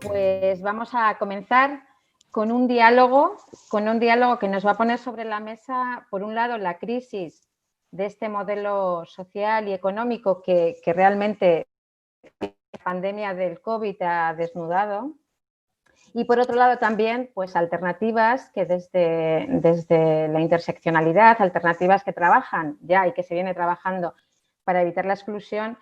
Pues vamos a comenzar con un diálogo que nos va a poner sobre la mesa, por un lado, la crisis de este modelo social y económico que realmente la pandemia del COVID ha desnudado, y por otro lado también pues alternativas que desde la interseccionalidad, alternativas que trabajan ya y que se viene trabajando para evitar la exclusión,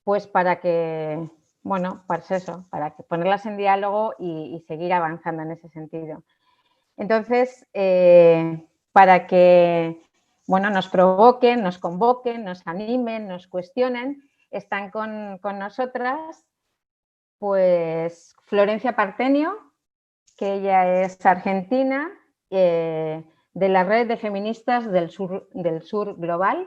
pues para que, bueno, pues eso, para que ponerlas en diálogo y seguir avanzando en ese sentido. Entonces, para que, bueno, nos provoquen, nos convoquen, nos animen, nos cuestionen, están con nosotras pues Florencia Partenio, que ella es argentina, de la red de feministas del sur global.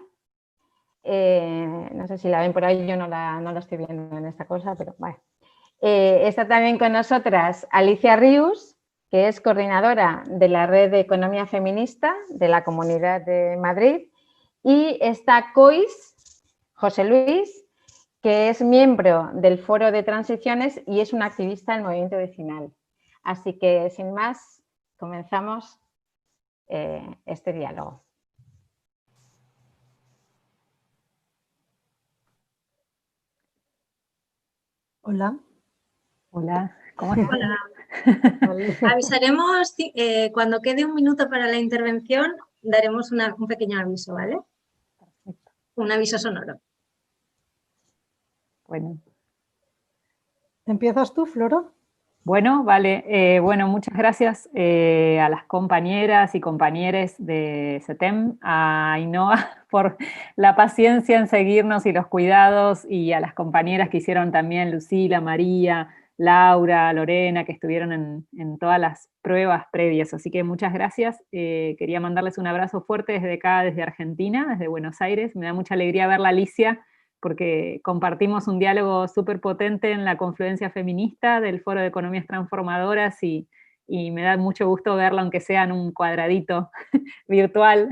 No sé si la ven por ahí, yo no la estoy viendo en esta cosa, pero vale. Está también con nosotras Alicia Rius, que es coordinadora de la red de economía feminista de la Comunidad de Madrid, y está Cois José Luis, que es miembro del Foro de Transiciones y es un activista del movimiento vecinal. Así que, sin más, comenzamos este diálogo. Hola. Hola, ¿cómo estás? Hola. Avisaremos cuando quede un minuto para la intervención, daremos un pequeño aviso, ¿vale? Perfecto. Un aviso sonoro. Bueno. ¿Empiezas tú, Floro? Bueno, vale. Bueno, muchas gracias a las compañeras y compañeros de CETEM, a Ainhoa por la paciencia en seguirnos y los cuidados, y a las compañeras que hicieron también, Lucila, María, Laura, Lorena, que estuvieron en todas las pruebas previas. Así que muchas gracias. Quería mandarles un abrazo fuerte desde acá, desde Argentina, desde Buenos Aires. Me da mucha alegría verla, Alicia, porque compartimos un diálogo súper potente en la confluencia feminista del Foro de Economías Transformadoras, y me da mucho gusto verla, aunque sea en un cuadradito virtual.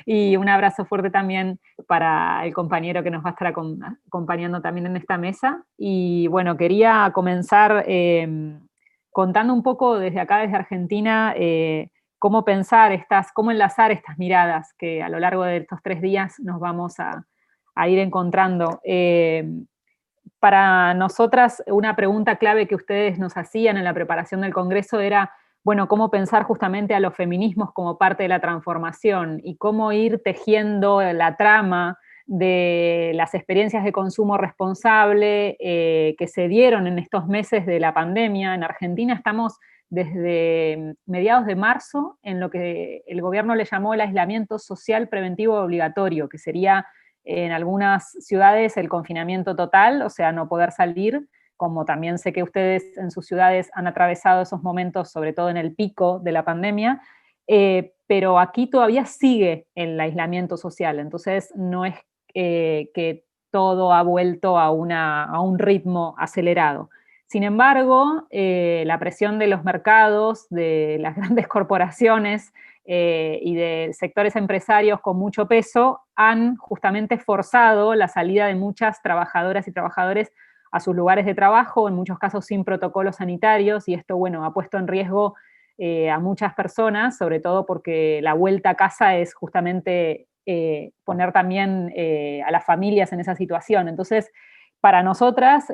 Y un abrazo fuerte también para el compañero que nos va a estar acompañando también en esta mesa. Y bueno, quería comenzar contando un poco desde acá, desde Argentina, cómo pensar cómo enlazar estas miradas que a lo largo de estos 3 días nos vamos a ir encontrando. Para nosotras, una pregunta clave que ustedes nos hacían en la preparación del Congreso era, bueno, cómo pensar justamente a los feminismos como parte de la transformación y cómo ir tejiendo la trama de las experiencias de consumo responsable que se dieron en estos meses de la pandemia. En Argentina estamos desde mediados de marzo en lo que el gobierno le llamó el aislamiento social preventivo obligatorio, que sería en algunas ciudades el confinamiento total, o sea, no poder salir, como también sé que ustedes en sus ciudades han atravesado esos momentos, sobre todo en el pico de la pandemia, pero aquí todavía sigue el aislamiento social, entonces no es que todo ha vuelto a un ritmo acelerado. Sin embargo, la presión de los mercados, de las grandes corporaciones, y de sectores empresarios con mucho peso han justamente forzado la salida de muchas trabajadoras y trabajadores a sus lugares de trabajo, en muchos casos sin protocolos sanitarios, y esto, bueno, ha puesto en riesgo a muchas personas, sobre todo porque la vuelta a casa es justamente poner también a las familias en esa situación. Entonces, para nosotras,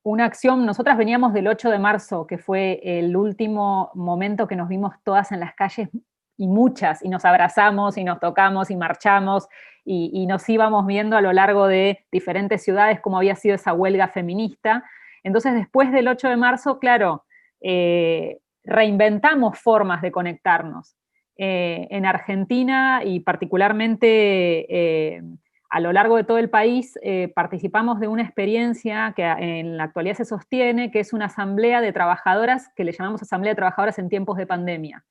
una acción, nosotras veníamos del 8 de marzo, que fue el último momento que nos vimos todas en las calles, y muchas, y nos abrazamos, y nos tocamos, y marchamos, y nos íbamos viendo a lo largo de diferentes ciudades cómo había sido esa huelga feminista. Entonces, después del 8 de marzo, claro, reinventamos formas de conectarnos. En Argentina, y particularmente a lo largo de todo el país, participamos de una experiencia que en la actualidad se sostiene, que es una asamblea de trabajadoras, que le llamamos Asamblea de Trabajadoras en Tiempos de Pandemia.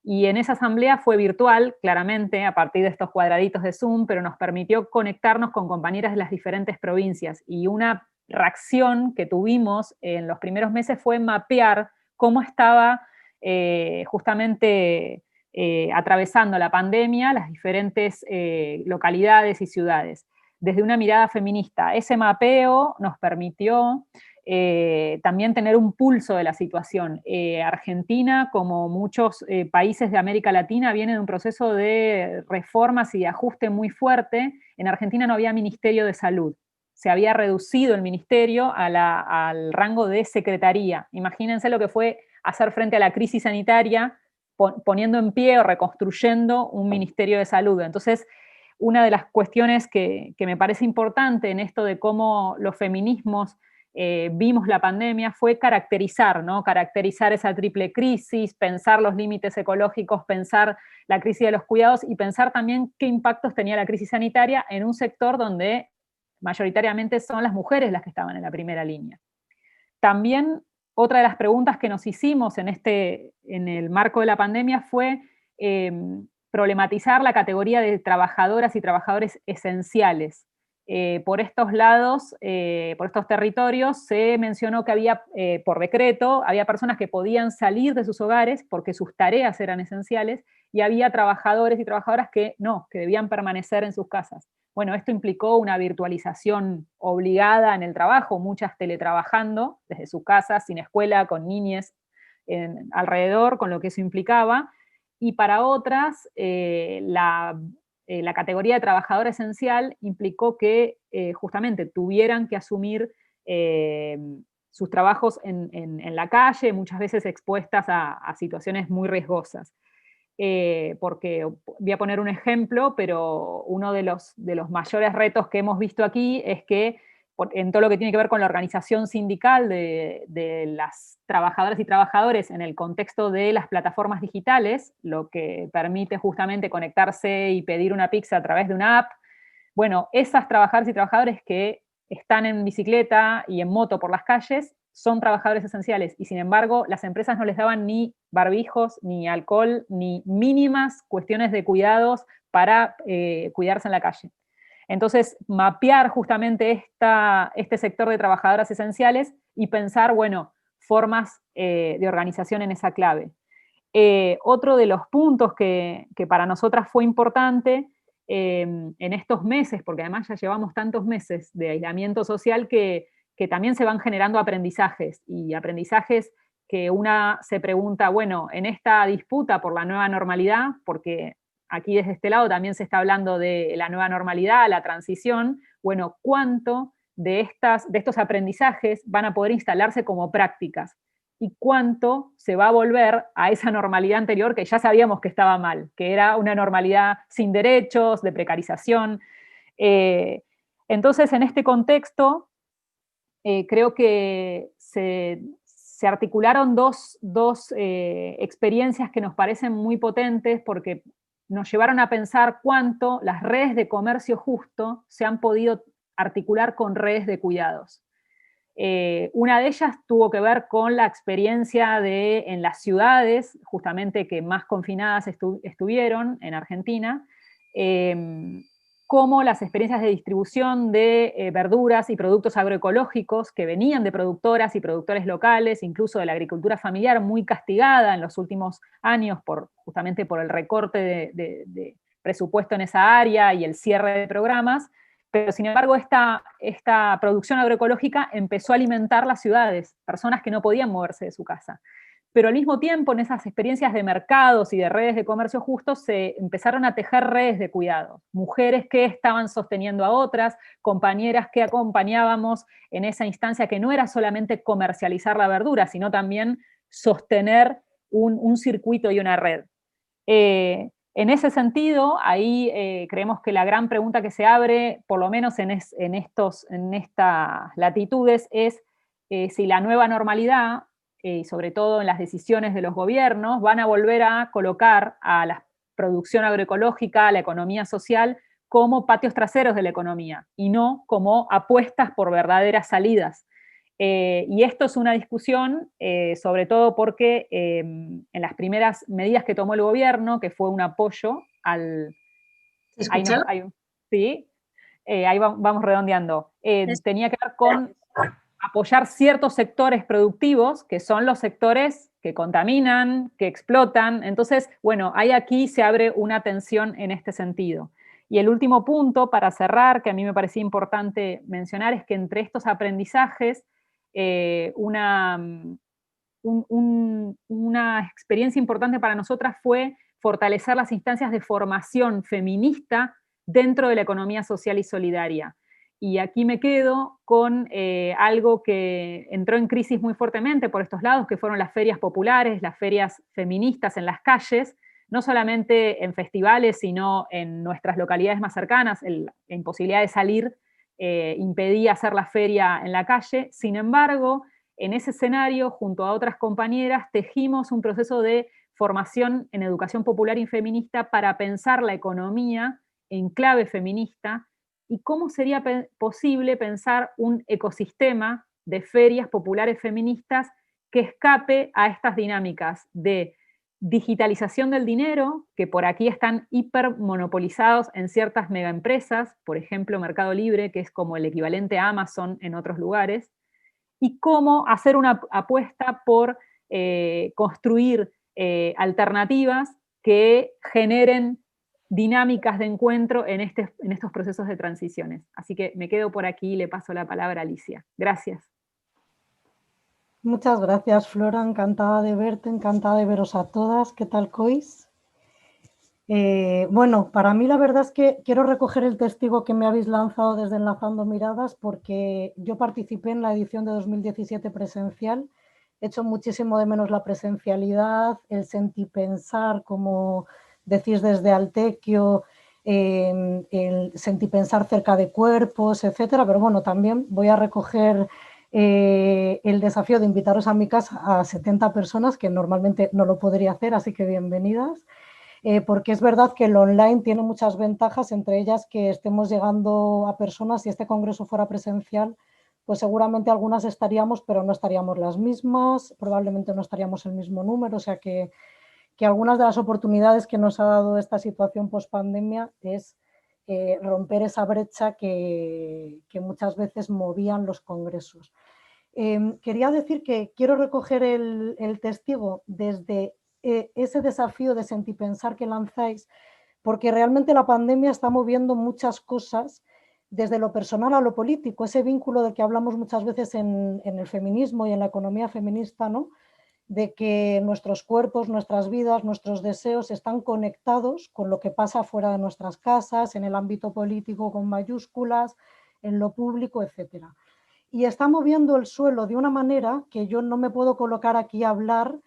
Y en esa asamblea fue virtual, claramente, a partir de estos cuadraditos de Zoom, pero nos permitió conectarnos con compañeras de las diferentes provincias. Y una reacción que tuvimos en los primeros meses fue mapear cómo estaba justamente atravesando la pandemia las diferentes localidades y ciudades. desde una mirada feminista. Ese mapeo nos permitió también tener un pulso de la situación. Argentina, como muchos países de América Latina, viene de un proceso de reformas y de ajuste muy fuerte. En Argentina no había Ministerio de Salud. Se había reducido el ministerio al rango de secretaría. Imagínense lo que fue hacer frente a la crisis sanitaria, poniendo en pie o reconstruyendo un Ministerio de Salud. Entonces, una de las cuestiones que me parece importante en esto de cómo los feminismos vimos la pandemia fue caracterizar, ¿no? Caracterizar esa triple crisis, pensar los límites ecológicos, pensar la crisis de los cuidados y pensar también qué impactos tenía la crisis sanitaria en un sector donde mayoritariamente son las mujeres las que estaban en la primera línea. También otra de las preguntas que nos hicimos en el marco de la pandemia fue problematizar la categoría de trabajadoras y trabajadores esenciales. Por estos lados, por estos territorios, se mencionó que había, por decreto, había personas que podían salir de sus hogares porque sus tareas eran esenciales, y había trabajadores y trabajadoras que no, que debían permanecer en sus casas. Bueno, esto implicó una virtualización obligada en el trabajo, muchas teletrabajando desde su casa, sin escuela, con niñes alrededor, con lo que eso implicaba, y para otras, la categoría de trabajador esencial implicó que justamente tuvieran que asumir sus trabajos en la calle, muchas veces expuestas a situaciones muy riesgosas. Porque voy a poner un ejemplo, pero uno de los mayores retos que hemos visto aquí es que en todo lo que tiene que ver con la organización sindical de las trabajadoras y trabajadores en el contexto de las plataformas digitales, lo que permite justamente conectarse y pedir una pizza a través de una app, bueno, esas trabajadoras y trabajadores que están en bicicleta y en moto por las calles son trabajadores esenciales, y sin embargo las empresas no les daban ni barbijos, ni alcohol, ni mínimas cuestiones de cuidados para cuidarse en la calle. Entonces, mapear justamente este sector de trabajadoras esenciales y pensar, bueno, formas de organización en esa clave. Otro de los puntos que para nosotras fue importante en estos meses, porque además ya llevamos tantos meses de aislamiento social que también se van generando aprendizajes, y aprendizajes que una se pregunta, bueno, en esta disputa por la nueva normalidad, porque aquí desde este lado también se está hablando de la nueva normalidad, la transición, bueno, ¿cuánto de estos aprendizajes van a poder instalarse como prácticas? ¿Y cuánto se va a volver a esa normalidad anterior que ya sabíamos que estaba mal, que era una normalidad sin derechos, de precarización? Entonces, en este contexto, creo que se articularon dos experiencias que nos parecen muy potentes, porque nos llevaron a pensar cuánto las redes de comercio justo se han podido articular con redes de cuidados. Una de ellas tuvo que ver con la experiencia en las ciudades, justamente que más confinadas estuvieron en Argentina, cómo las experiencias de distribución de verduras y productos agroecológicos que venían de productoras y productores locales, incluso de la agricultura familiar, muy castigada en los últimos años justamente por el recorte de presupuesto en esa área y el cierre de programas, pero sin embargo esta producción agroecológica empezó a alimentar las ciudades, personas que no podían moverse de su casa. Pero al mismo tiempo, en esas experiencias de mercados y de redes de comercio justo, se empezaron a tejer redes de cuidado. Mujeres que estaban sosteniendo a otras, compañeras que acompañábamos en esa instancia que no era solamente comercializar la verdura, sino también sostener un circuito y una red. En ese sentido, ahí creemos que la gran pregunta que se abre, por lo menos en estas latitudes, es si la nueva normalidad, y sobre todo en las decisiones de los gobiernos, van a volver a colocar a la producción agroecológica, a la economía social, como patios traseros de la economía, y no como apuestas por verdaderas salidas. Y esto es una discusión, sobre todo porque en las primeras medidas que tomó el gobierno, que fue un apoyo al... Sí, ahí vamos redondeando. Tenía que ver con apoyar ciertos sectores productivos, que son los sectores que contaminan, que explotan. Entonces, bueno, aquí se abre una tensión en este sentido. Y el último punto, para cerrar, que a mí me parecía importante mencionar, es que entre estos aprendizajes, una experiencia importante para nosotras fue fortalecer las instancias de formación feminista dentro de la economía social y solidaria. Y aquí me quedo con algo que entró en crisis muy fuertemente por estos lados, que fueron las ferias populares, las ferias feministas en las calles, no solamente en festivales, sino en nuestras localidades más cercanas. La imposibilidad de salir impedía hacer la feria en la calle. Sin embargo, en ese escenario, junto a otras compañeras, tejimos un proceso de formación en educación popular y feminista para pensar la economía en clave feminista y cómo sería posible pensar un ecosistema de ferias populares feministas que escape a estas dinámicas de digitalización del dinero, que por aquí están hipermonopolizados en ciertas megaempresas, por ejemplo Mercado Libre, que es como el equivalente a Amazon en otros lugares, y cómo hacer una apuesta por construir alternativas que generen dinámicas de encuentro en estos procesos de transiciones. Así que me quedo por aquí y le paso la palabra a Alicia. Gracias. Muchas gracias, Flora. Encantada de verte, encantada de veros a todas. ¿Qué tal, Cois? Bueno, para mí la verdad es que quiero recoger el testigo que me habéis lanzado desde Enlazando Miradas, porque yo participé en la edición de 2017 presencial. He hecho muchísimo de menos la presencialidad, el sentipensar, como decís desde Altequio, el sentipensar cerca de cuerpos, etcétera. Pero bueno, también voy a recoger el desafío de invitaros a mi casa a 70 personas, que normalmente no lo podría hacer, así que bienvenidas. Porque es verdad que el online tiene muchas ventajas, entre ellas que estemos llegando a personas. Si este congreso fuera presencial, pues seguramente algunas estaríamos, pero no estaríamos las mismas, probablemente no estaríamos el mismo número, o sea que algunas de las oportunidades que nos ha dado esta situación post-pandemia es romper esa brecha que muchas veces movían los congresos. Quería decir que quiero recoger el testigo desde ese desafío de sentipensar que lanzáis, porque realmente la pandemia está moviendo muchas cosas desde lo personal a lo político, ese vínculo del que hablamos muchas veces en el feminismo y en la economía feminista, ¿no? De que nuestros cuerpos, nuestras vidas, nuestros deseos están conectados con lo que pasa fuera de nuestras casas, en el ámbito político con mayúsculas, en lo público, etcétera. Y está moviendo el suelo de una manera que yo no me puedo colocar aquí a hablar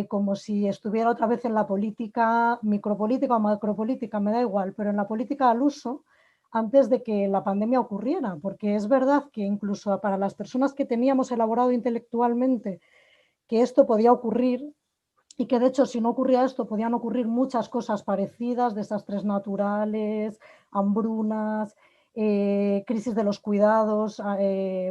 como si estuviera otra vez en la política, micropolítica o macropolítica, me da igual, pero en la política al uso antes de que la pandemia ocurriera, porque es verdad que incluso para las personas que teníamos elaborado intelectualmente que esto podía ocurrir y que de hecho si no ocurría esto podían ocurrir muchas cosas parecidas, desastres naturales, hambrunas, crisis de los cuidados,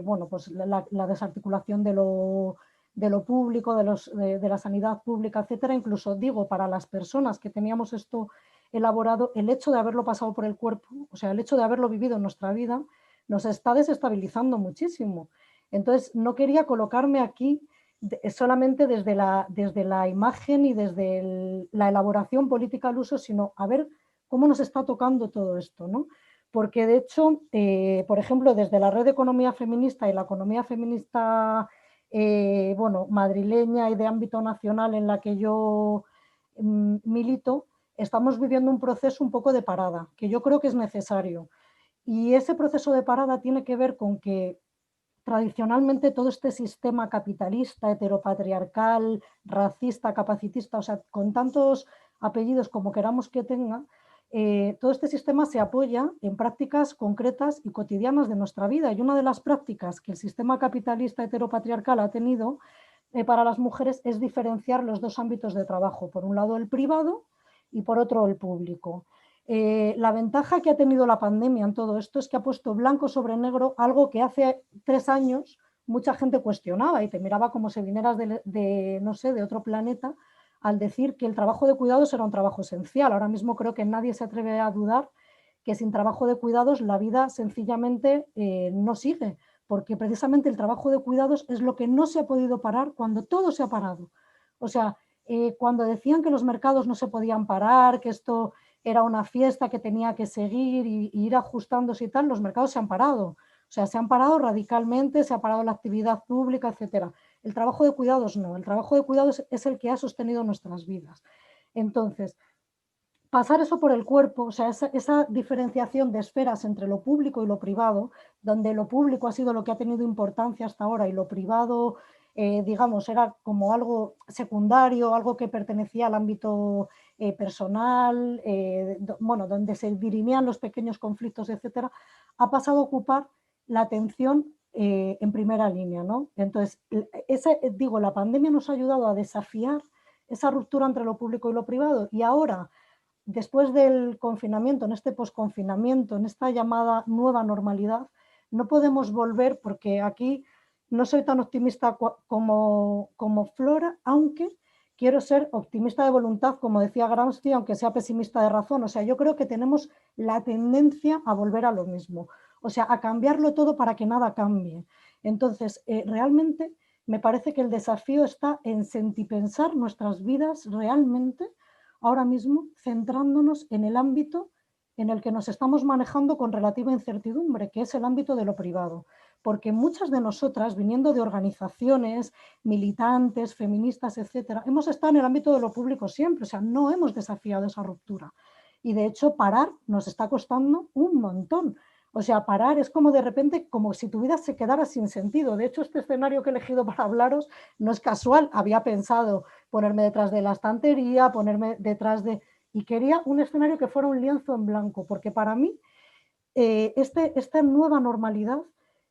bueno, pues la desarticulación de lo público, de la sanidad pública, etcétera. Incluso digo, para las personas que teníamos esto elaborado, el hecho de haberlo pasado por el cuerpo, o sea, el hecho de haberlo vivido en nuestra vida, nos está desestabilizando muchísimo. Entonces, no quería colocarme aquí solamente desde la imagen y desde la elaboración política al uso, sino a ver cómo nos está tocando todo esto, ¿no? Porque de hecho, por ejemplo, desde la Red de Economía Feminista y la economía feminista bueno, madrileña y de ámbito nacional en la que yo milito, estamos viviendo un proceso un poco de parada, que yo creo que es necesario. Y ese proceso de parada tiene que ver con que tradicionalmente todo este sistema capitalista, heteropatriarcal, racista, capacitista, o sea, con tantos apellidos como queramos que tenga, todo este sistema se apoya en prácticas concretas y cotidianas de nuestra vida. Y una de las prácticas que el sistema capitalista heteropatriarcal ha tenido para las mujeres es diferenciar los dos ámbitos de trabajo, por un lado el privado y por otro el público. La ventaja que ha tenido la pandemia en todo esto es que ha puesto blanco sobre negro algo que hace 3 años mucha gente cuestionaba y te miraba como si vinieras no sé, de otro planeta al decir que el trabajo de cuidados era un trabajo esencial. Ahora mismo creo que nadie se atreve a dudar que sin trabajo de cuidados la vida sencillamente no sigue, porque precisamente el trabajo de cuidados es lo que no se ha podido parar cuando todo se ha parado. O sea, cuando decían que los mercados no se podían parar, que esto era una fiesta que tenía que seguir y ir ajustándose y tal, los mercados se han parado. O sea, se han parado radicalmente, se ha parado la actividad pública, etcétera. El trabajo de cuidados no, el trabajo de cuidados es el que ha sostenido nuestras vidas. Entonces, pasar eso por el cuerpo, o sea, esa diferenciación de esferas entre lo público y lo privado, donde lo público ha sido lo que ha tenido importancia hasta ahora y lo privado, digamos, era como algo secundario, algo que pertenecía al ámbito personal, bueno, donde se dirimían los pequeños conflictos, etcétera, ha pasado a ocupar la atención en primera línea, ¿no? Entonces, digo, la pandemia nos ha ayudado a desafiar esa ruptura entre lo público y lo privado, y ahora, después del confinamiento, en este posconfinamiento, en esta llamada nueva normalidad, no podemos volver, porque aquí no soy tan optimista como Flora, aunque quiero ser optimista de voluntad, como decía Gramsci, aunque sea pesimista de razón. O sea, yo creo que tenemos la tendencia a volver a lo mismo, o sea, a cambiarlo todo para que nada cambie. Entonces, realmente me parece que el desafío está en sentipensar nuestras vidas realmente ahora mismo, centrándonos en el ámbito en el que nos estamos manejando con relativa incertidumbre, que es el ámbito de lo privado. Porque muchas de nosotras, viniendo de organizaciones militantes, feministas, etcétera, hemos estado en el ámbito de lo público siempre, o sea, no hemos desafiado esa ruptura. Y de hecho, parar nos está costando un montón. O sea, parar es como de repente, como si tu vida se quedara sin sentido. De hecho, este escenario que he elegido para hablaros no es casual. Había pensado ponerme detrás de la estantería, ponerme detrás de... Y quería un escenario que fuera un lienzo en blanco, porque para mí esta nueva normalidad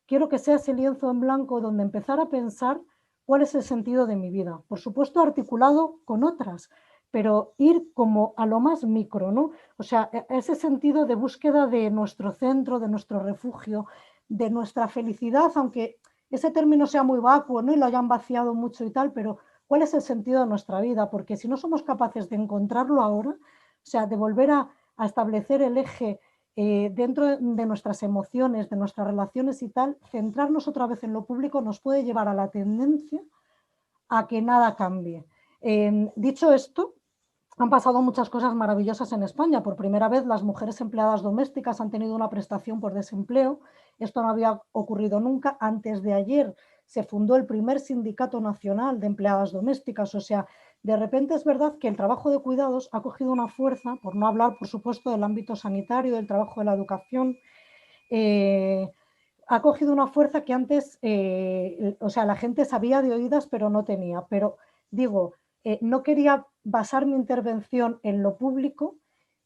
quiero que sea ese lienzo en blanco donde empezar a pensar cuál es el sentido de mi vida. Por supuesto, articulado con otras, pero ir como a lo más micro, ¿no? O sea, ese sentido de búsqueda de nuestro centro, de nuestro refugio, de nuestra felicidad, aunque ese término sea muy vacuo, ¿no? Y lo hayan vaciado mucho y tal, pero ¿cuál es el sentido de nuestra vida? Porque si no somos capaces de encontrarlo ahora, o sea, de volver a establecer el eje dentro de nuestras emociones, de nuestras relaciones y tal, centrarnos otra vez en lo público nos puede llevar a la tendencia a que nada cambie. Dicho esto, han pasado muchas cosas maravillosas en España. Por primera vez, las mujeres empleadas domésticas han tenido una prestación por desempleo. Esto no había ocurrido nunca. Antes de ayer se fundó el primer sindicato nacional de empleadas domésticas. O sea, de repente es verdad que el trabajo de cuidados ha cogido una fuerza, por no hablar, por supuesto, del ámbito sanitario, del trabajo de la educación, ha cogido una fuerza que antes, o sea, la gente sabía de oídas, pero no tenía. Pero digo, no quería basar mi intervención en lo público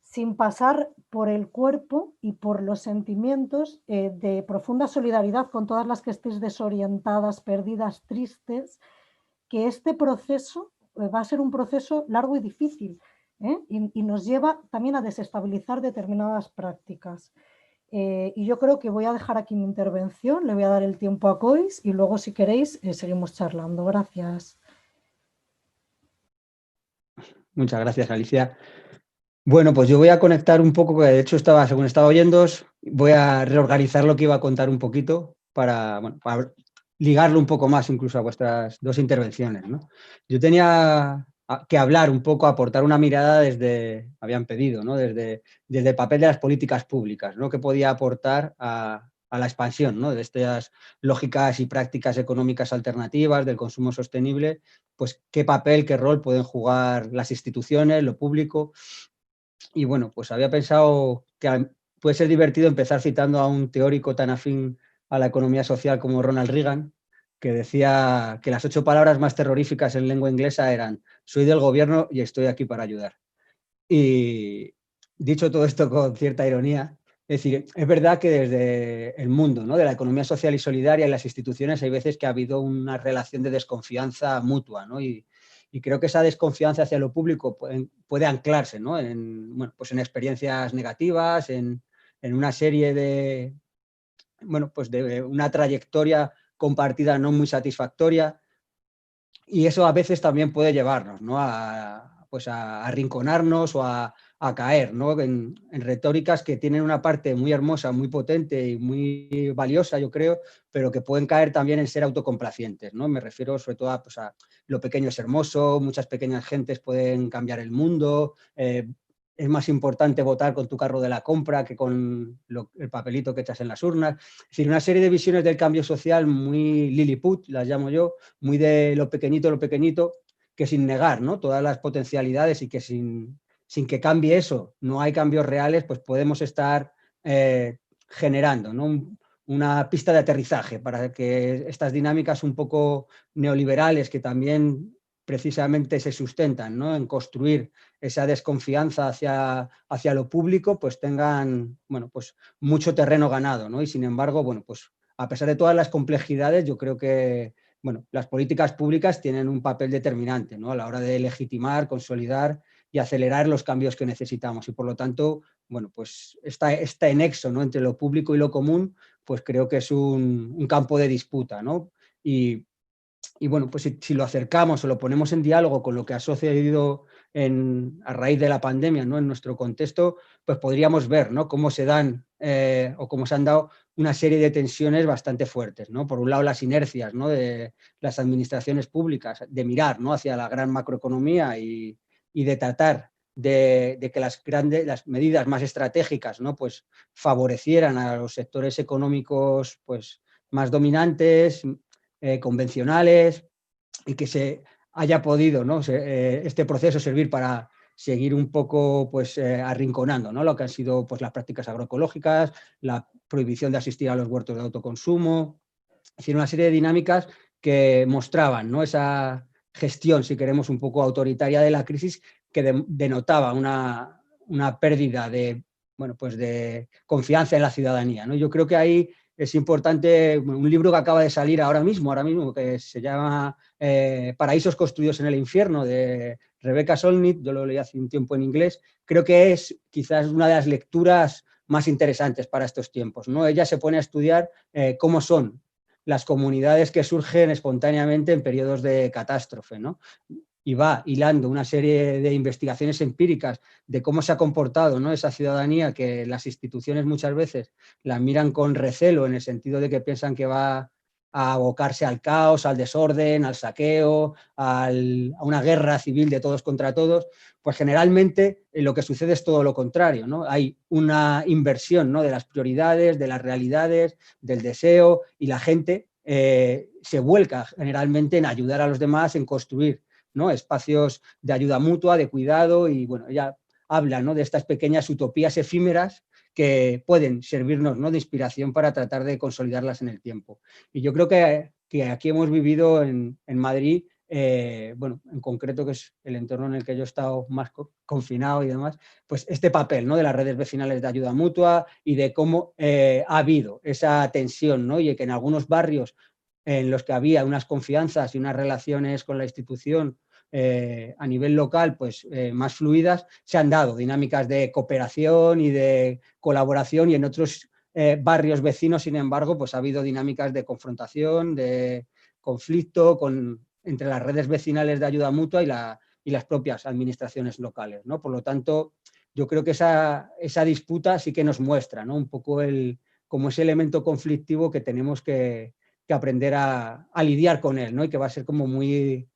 sin pasar por el cuerpo y por los sentimientos de profunda solidaridad con todas las que estéis desorientadas, perdidas, tristes, que este proceso va a ser un proceso largo y difícil, y nos lleva también a desestabilizar determinadas prácticas. Y yo creo que voy a dejar aquí mi intervención, le voy a dar el tiempo a Cois y luego, si queréis, seguimos charlando. Gracias. Muchas gracias, Alicia. Bueno, pues yo voy a conectar un poco, que de hecho según estaba oyendo, voy a reorganizar lo que iba a contar un poquito para ligarlo un poco más incluso a vuestras dos intervenciones, ¿no? Yo tenía que hablar un poco, aportar una mirada habían pedido, ¿no? Desde el papel de las políticas públicas, ¿no? Que podía aportar a la expansión, ¿no? De estas lógicas y prácticas económicas alternativas, del consumo sostenible, pues qué papel, qué rol pueden jugar las instituciones, lo público. Y bueno, pues había pensado que puede ser divertido empezar citando a un teórico tan afín a la economía social como Ronald Reagan, que decía que las 8 palabras más terroríficas en lengua inglesa eran: soy del gobierno y estoy aquí para ayudar. Y dicho todo esto con cierta ironía, es decir, es verdad que desde el mundo, ¿no?, de la economía social y solidaria y las instituciones hay veces que ha habido una relación de desconfianza mutua, ¿no? Y creo que esa desconfianza hacia lo público puede anclarse, ¿no?, pues en experiencias negativas, en una serie de una trayectoria compartida no muy satisfactoria, y eso a veces también puede llevarnos, ¿no?, a arrinconarnos o a caer, ¿no?, en retóricas que tienen una parte muy hermosa, muy potente y muy valiosa, yo creo, pero que pueden caer también en ser autocomplacientes, ¿no? Me refiero sobre todo a lo pequeño es hermoso, muchas pequeñas gentes pueden cambiar el mundo, es más importante votar con tu carro de la compra que con el papelito que echas en las urnas. Es decir, una serie de visiones del cambio social muy Lilliput, las llamo yo, muy de lo pequeñito, que sin negar, ¿no?, todas las potencialidades y que sin que cambie eso, no hay cambios reales, pues podemos estar generando, ¿no?, una pista de aterrizaje para que estas dinámicas un poco neoliberales que también precisamente se sustentan, ¿no?, en construir esa desconfianza hacia lo público, pues tengan, bueno, pues mucho terreno ganado, ¿no? Y sin embargo, bueno, pues a pesar de todas las complejidades, yo creo que, bueno, las políticas públicas tienen un papel determinante, ¿no?, a la hora de legitimar, consolidar y acelerar los cambios que necesitamos. Y por lo tanto, bueno, pues este nexo, ¿no?, entre lo público y lo común, pues creo que es un campo de disputa, ¿no? Y bueno, pues si lo acercamos o lo ponemos en diálogo con lo que ha sucedido a raíz de la pandemia, ¿no?, en nuestro contexto, pues podríamos ver, ¿no?, cómo se dan o cómo se han dado una serie de tensiones bastante fuertes, ¿no? Por un lado, las inercias, ¿no?, de las administraciones públicas, de mirar, ¿no?, hacia la gran macroeconomía y de tratar de que las medidas más estratégicas, ¿no?, pues favorecieran a los sectores económicos, pues más dominantes, convencionales, y que se haya podido, ¿no?, este proceso servir para seguir un poco, pues, arrinconando, ¿no?, lo que han sido, pues, las prácticas agroecológicas, la prohibición de asistir a los huertos de autoconsumo, es decir, una serie de dinámicas que mostraban, ¿no?, esa gestión, si queremos, un poco autoritaria de la crisis, que denotaba una pérdida de, bueno, pues de confianza en la ciudadanía, ¿no? Yo creo que ahí es importante un libro que acaba de salir ahora mismo, que se llama Paraísos construidos en el infierno, de Rebecca Solnit. Yo lo leí hace un tiempo en inglés. Creo que es quizás una de las lecturas más interesantes para estos tiempos, ¿no? Ella se pone a estudiar cómo son las comunidades que surgen espontáneamente en periodos de catástrofe, ¿no? Y va hilando una serie de investigaciones empíricas de cómo se ha comportado, ¿no?, esa ciudadanía que las instituciones muchas veces la miran con recelo, en el sentido de que piensan que va a abocarse al caos, al desorden, al saqueo, a una guerra civil de todos contra todos. Pues generalmente lo que sucede es todo lo contrario, ¿no? Hay una inversión, ¿no?, de las prioridades, de las realidades, del deseo, y la gente se vuelca generalmente en ayudar a los demás, en construir, ¿no?, espacios de ayuda mutua, de cuidado. Y bueno, ella habla, ¿no?, de estas pequeñas utopías efímeras que pueden servirnos, ¿no?, de inspiración para tratar de consolidarlas en el tiempo. Y yo creo que aquí hemos vivido en Madrid, bueno, en concreto, que es el entorno en el que yo he estado más confinado y demás, pues este papel, ¿no?, de las redes vecinales de ayuda mutua y de cómo ha habido esa tensión, ¿no?, y que en algunos barrios en los que había unas confianzas y unas relaciones con la institución a nivel local, pues más fluidas, se han dado dinámicas de cooperación y de colaboración, y en otros barrios vecinos, sin embargo, pues ha habido dinámicas de confrontación, de conflicto entre las redes vecinales de ayuda mutua y las propias administraciones locales, ¿no? Por lo tanto, yo creo que esa disputa sí que nos muestra, ¿no?, un poco como ese elemento conflictivo que tenemos que aprender a lidiar con él, ¿no?, y que va a ser como muy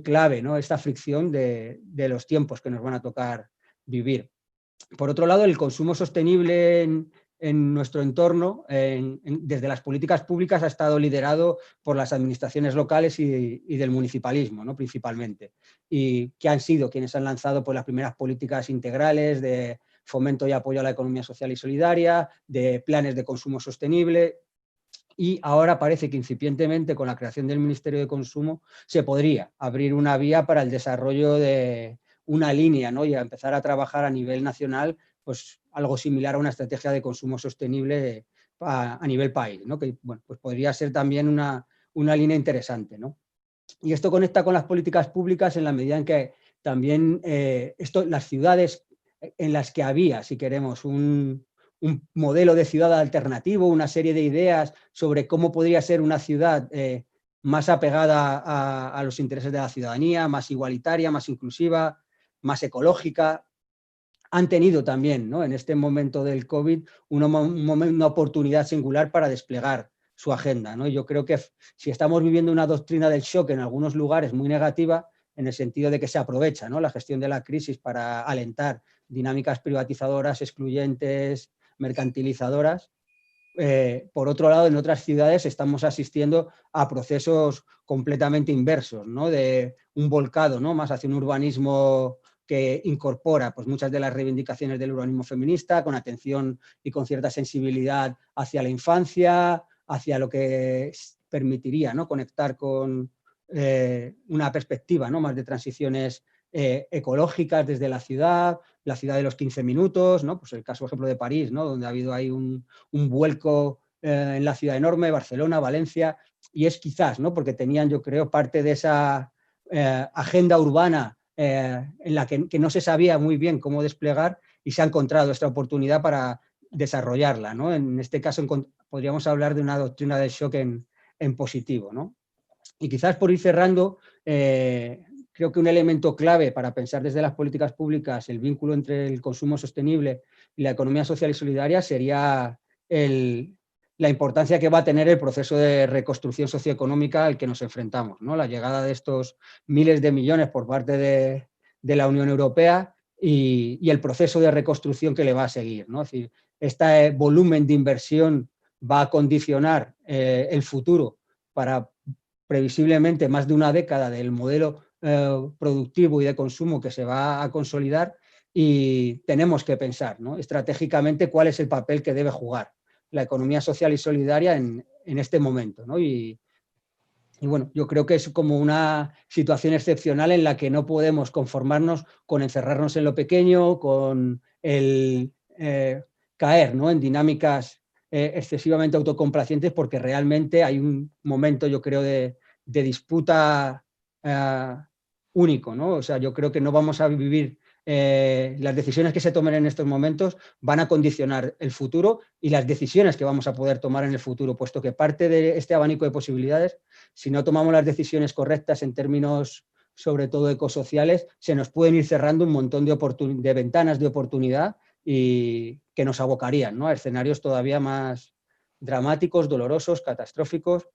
clave, ¿no?, esta fricción de los tiempos que nos van a tocar vivir. Por otro lado, el consumo sostenible en nuestro entorno, desde las políticas públicas, ha estado liderado por las administraciones locales y del municipalismo, ¿no?, principalmente, y que han sido quienes han lanzado, pues, las primeras políticas integrales de fomento y apoyo a la economía social y solidaria, de planes de consumo sostenible. Y ahora parece que incipientemente, con la creación del Ministerio de Consumo, se podría abrir una vía para el desarrollo de una línea, ¿no?, y a empezar a trabajar a nivel nacional, pues algo similar a una estrategia de consumo sostenible a nivel país, ¿no?, que, bueno, pues podría ser también una línea interesante, ¿no? Y esto conecta con las políticas públicas en la medida en que también las ciudades en las que había, si queremos, un modelo de ciudad alternativo, una serie de ideas sobre cómo podría ser una ciudad más apegada a los intereses de la ciudadanía, más igualitaria, más inclusiva, más ecológica, han tenido también, ¿no?, en este momento del COVID una oportunidad singular para desplegar su agenda, ¿no? Yo creo que si estamos viviendo una doctrina del shock en algunos lugares muy negativa, en el sentido de que se aprovecha, ¿no?, la gestión de la crisis para alentar dinámicas privatizadoras, excluyentes, mercantilizadoras. Por otro lado, en otras ciudades estamos asistiendo a procesos completamente inversos, ¿no?, de un volcado, ¿no?, más hacia un urbanismo que incorpora pues, muchas de las reivindicaciones del urbanismo feminista, con atención y con cierta sensibilidad hacia la infancia, hacia lo que permitiría, ¿no?, conectar con una perspectiva, ¿no?, más de transiciones ecológicas desde la ciudad de los 15 minutos, ¿no?, pues el caso, por ejemplo, de París, ¿no?, donde ha habido ahí un vuelco en la ciudad enorme, Barcelona, Valencia, y es quizás, ¿no?, porque tenían, yo creo, parte de esa agenda urbana en la que no se sabía muy bien cómo desplegar y se ha encontrado esta oportunidad para desarrollarla, ¿no? En este caso podríamos hablar de una doctrina del shock en positivo, ¿no? Y quizás por ir cerrando, creo que un elemento clave para pensar desde las políticas públicas el vínculo entre el consumo sostenible y la economía social y solidaria sería la importancia que va a tener el proceso de reconstrucción socioeconómica al que nos enfrentamos, ¿no? La llegada de estos miles de millones por parte de la Unión Europea y el proceso de reconstrucción que le va a seguir, ¿no? Es decir, este volumen de inversión va a condicionar el futuro para previsiblemente más de una década del modelo productivo y de consumo que se va a consolidar, y tenemos que pensar, ¿no?, estratégicamente cuál es el papel que debe jugar la economía social y solidaria en este momento, ¿no? Y bueno, yo creo que es como una situación excepcional en la que no podemos conformarnos con encerrarnos en lo pequeño, con el caer, ¿no?, en dinámicas excesivamente autocomplacientes, porque realmente hay un momento, yo creo, de disputa único, ¿no? O sea, yo creo que no vamos a vivir, las decisiones que se tomen en estos momentos van a condicionar el futuro y las decisiones que vamos a poder tomar en el futuro, puesto que parte de este abanico de posibilidades, si no tomamos las decisiones correctas en términos sobre todo ecosociales, se nos pueden ir cerrando un montón de ventanas de oportunidad y que nos abocarían, ¿no?, a escenarios todavía más dramáticos, dolorosos, catastróficos.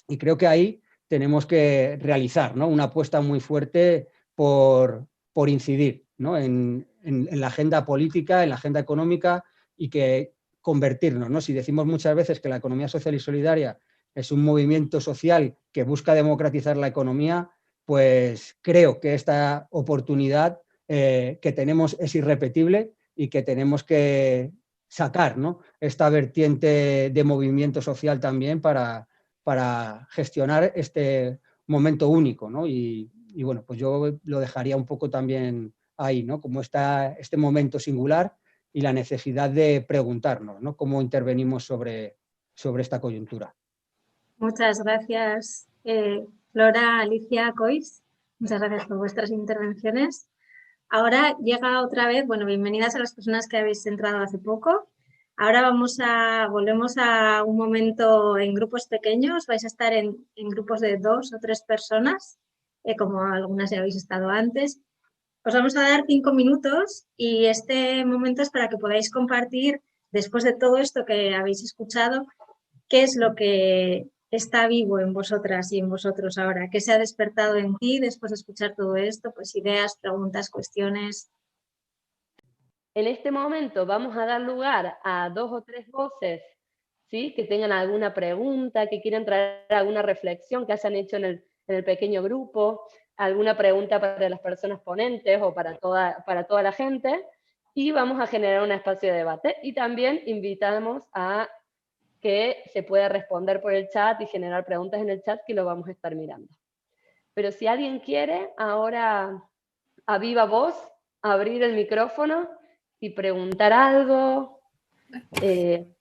Y creo que ahí tenemos que realizar, ¿no?, una apuesta muy fuerte por incidir, ¿no?, en la agenda política, en la agenda económica, y que convertirnos, ¿no? Si decimos muchas veces que la economía social y solidaria es un movimiento social que busca democratizar la economía, pues creo que esta oportunidad que tenemos es irrepetible y que tenemos que sacar, ¿no?, esta vertiente de movimiento social también para gestionar este momento único, ¿no? Y bueno, pues yo lo dejaría un poco también ahí, ¿no?, como este momento singular y la necesidad de preguntarnos, ¿no?, cómo intervenimos sobre esta coyuntura. Muchas gracias, Flora, Alicia, Cois. Muchas gracias por vuestras intervenciones. Ahora llega otra vez, bueno, bienvenidas a las personas que habéis entrado hace poco. Ahora volvemos a un momento en grupos pequeños. Vais a estar en grupos de 2 o 3 personas, como algunas ya habéis estado antes. Os vamos a dar 5 minutos y este momento es para que podáis compartir, después de todo esto que habéis escuchado, qué es lo que está vivo en vosotras y en vosotros ahora, qué se ha despertado en ti después de escuchar todo esto, pues ideas, preguntas, cuestiones. En este momento vamos a dar lugar a 2 o 3 voces, ¿sí?, que tengan alguna pregunta, que quieran traer alguna reflexión que hayan hecho en el pequeño grupo, alguna pregunta para las personas ponentes o para toda la gente, y vamos a generar un espacio de debate. Y también invitamos a que se pueda responder por el chat y generar preguntas en el chat, que lo vamos a estar mirando. Pero si alguien quiere, ahora a viva voz, abrir el micrófono y preguntar algo.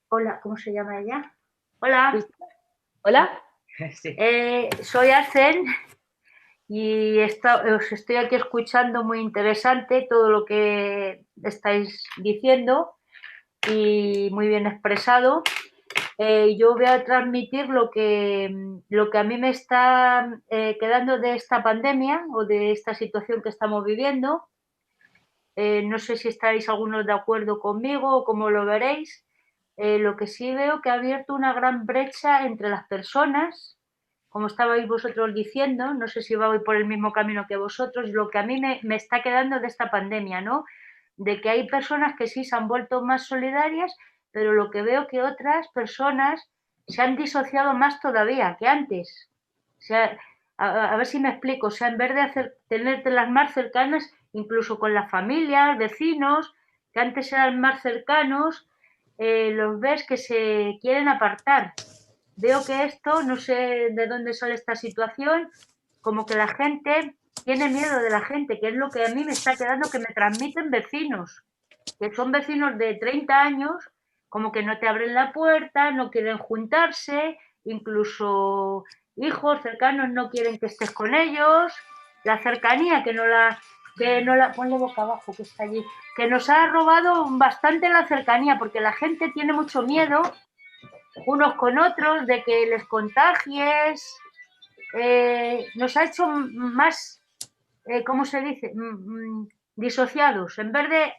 Hola, ¿cómo se llama ella? Hola. ¿Hola? Sí. Soy Arcel y os estoy aquí escuchando, muy interesante todo lo que estáis diciendo y muy bien expresado. Yo voy a transmitir lo que a mí me está quedando de esta pandemia o de esta situación que estamos viviendo. No sé si estaréis algunos de acuerdo conmigo o cómo lo veréis. Lo que sí veo que ha abierto una gran brecha entre las personas como estabais vosotros diciendo, no sé si voy por el mismo camino que vosotros, lo que a mí me está quedando de esta pandemia, ¿no? De que hay personas que sí se han vuelto más solidarias, pero lo que veo que otras personas se han disociado más todavía que antes. O sea, a ver si me explico, o sea, en vez de tenerte las más cercanas, incluso con las familias, vecinos, que antes eran más cercanos, los ves que se quieren apartar. Veo que esto, no sé de dónde sale esta situación, como que la gente tiene miedo de la gente, que es lo que a mí me está quedando, que me transmiten vecinos, que son vecinos de 30 años, como que no te abren la puerta, no quieren juntarse, incluso hijos cercanos no quieren que estés con ellos, la cercanía que no la, ponle boca abajo que está allí, que nos ha robado bastante la cercanía, porque la gente tiene mucho miedo unos con otros de que les contagies, nos ha hecho más, ¿cómo se dice? Disociados, en vez de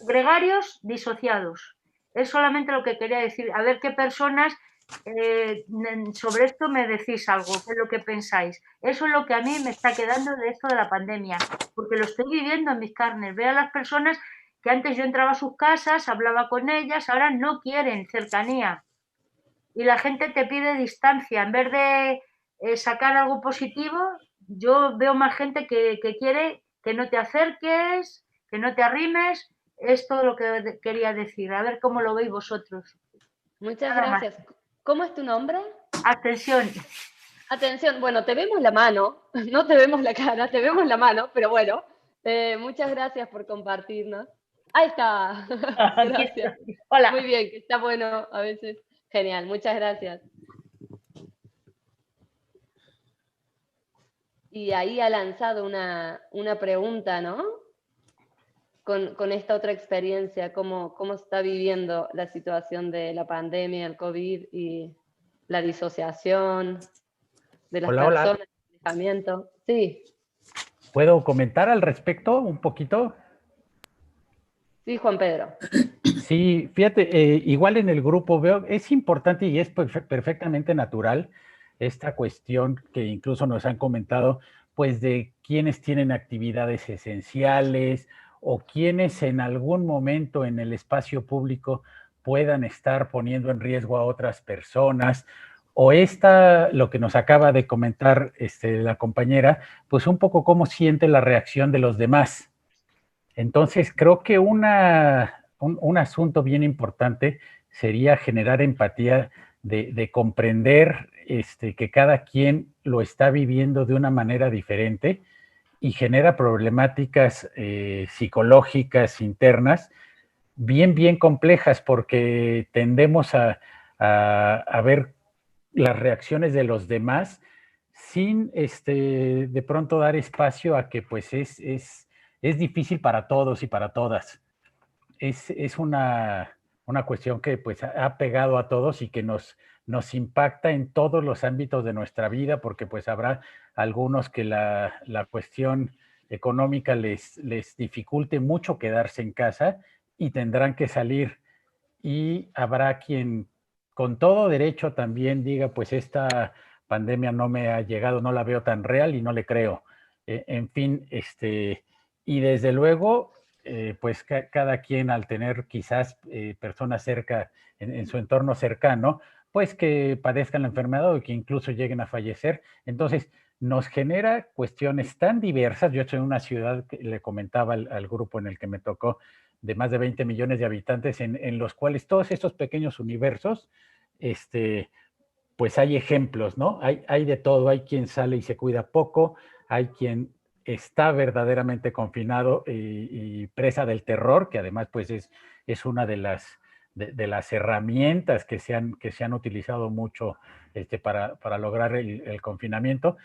gregarios, disociados. Es solamente lo que quería decir. A ver qué personas sobre esto me decís algo, qué es lo que pensáis. Eso es lo que a mí me está quedando de esto de la pandemia, porque lo estoy viviendo en mis carnes. Veo a las personas que antes yo entraba a sus casas, hablaba con ellas, ahora no quieren cercanía. Y la gente te pide distancia. En vez de sacar algo positivo, yo veo más gente que quiere que no te acerques, que no te arrimes. Es todo lo que quería decir. A ver cómo lo veis vosotros. Muchas gracias. ¿Cómo es tu nombre? Atención. Atención, bueno, te vemos la mano, no te vemos la cara, te vemos la mano, pero bueno, muchas gracias por compartirnos. Ahí está. Gracias. Hola. Muy bien, que está bueno a veces. Genial, muchas gracias. Y ahí ha lanzado una pregunta, ¿no? Con esta otra experiencia, cómo está viviendo la situación de la pandemia, el COVID y la disociación de las personas, el alejamiento. Sí. ¿Puedo comentar al respecto un poquito? Sí, Juan Pedro. Sí, fíjate, igual en el grupo veo, es importante y es perfectamente natural esta cuestión que incluso nos han comentado, pues de quienes tienen actividades esenciales o quienes en algún momento en el espacio público puedan estar poniendo en riesgo a otras personas, o lo que nos acaba de comentar la compañera, pues un poco cómo siente la reacción de los demás. Entonces, creo que un asunto bien importante sería generar empatía, de comprender que cada quien lo está viviendo de una manera diferente y genera problemáticas psicológicas internas bien complejas, porque tendemos a ver las reacciones de los demás sin de pronto dar espacio a que pues es difícil para todos y para todas. Es una cuestión que pues ha pegado a todos y que nos impacta en todos los ámbitos de nuestra vida, porque pues habrá algunos que la cuestión económica les dificulte mucho quedarse en casa y tendrán que salir. Y habrá quien con todo derecho también diga, pues esta pandemia no me ha llegado, no la veo tan real y no le creo. En fin, y desde luego, pues cada quien al tener quizás personas cerca, en su entorno cercano, pues que padezcan la enfermedad o que incluso lleguen a fallecer. Entonces, nos genera cuestiones tan diversas. Yo estoy en una ciudad que le comentaba al grupo en el que me tocó, de más de 20 millones de habitantes, en los cuales todos estos pequeños universos, pues hay ejemplos, ¿no? Hay de todo. Hay quien sale y se cuida poco, hay quien está verdaderamente confinado y presa del terror, que además pues es una de las herramientas que se han utilizado mucho para lograr el confinamiento,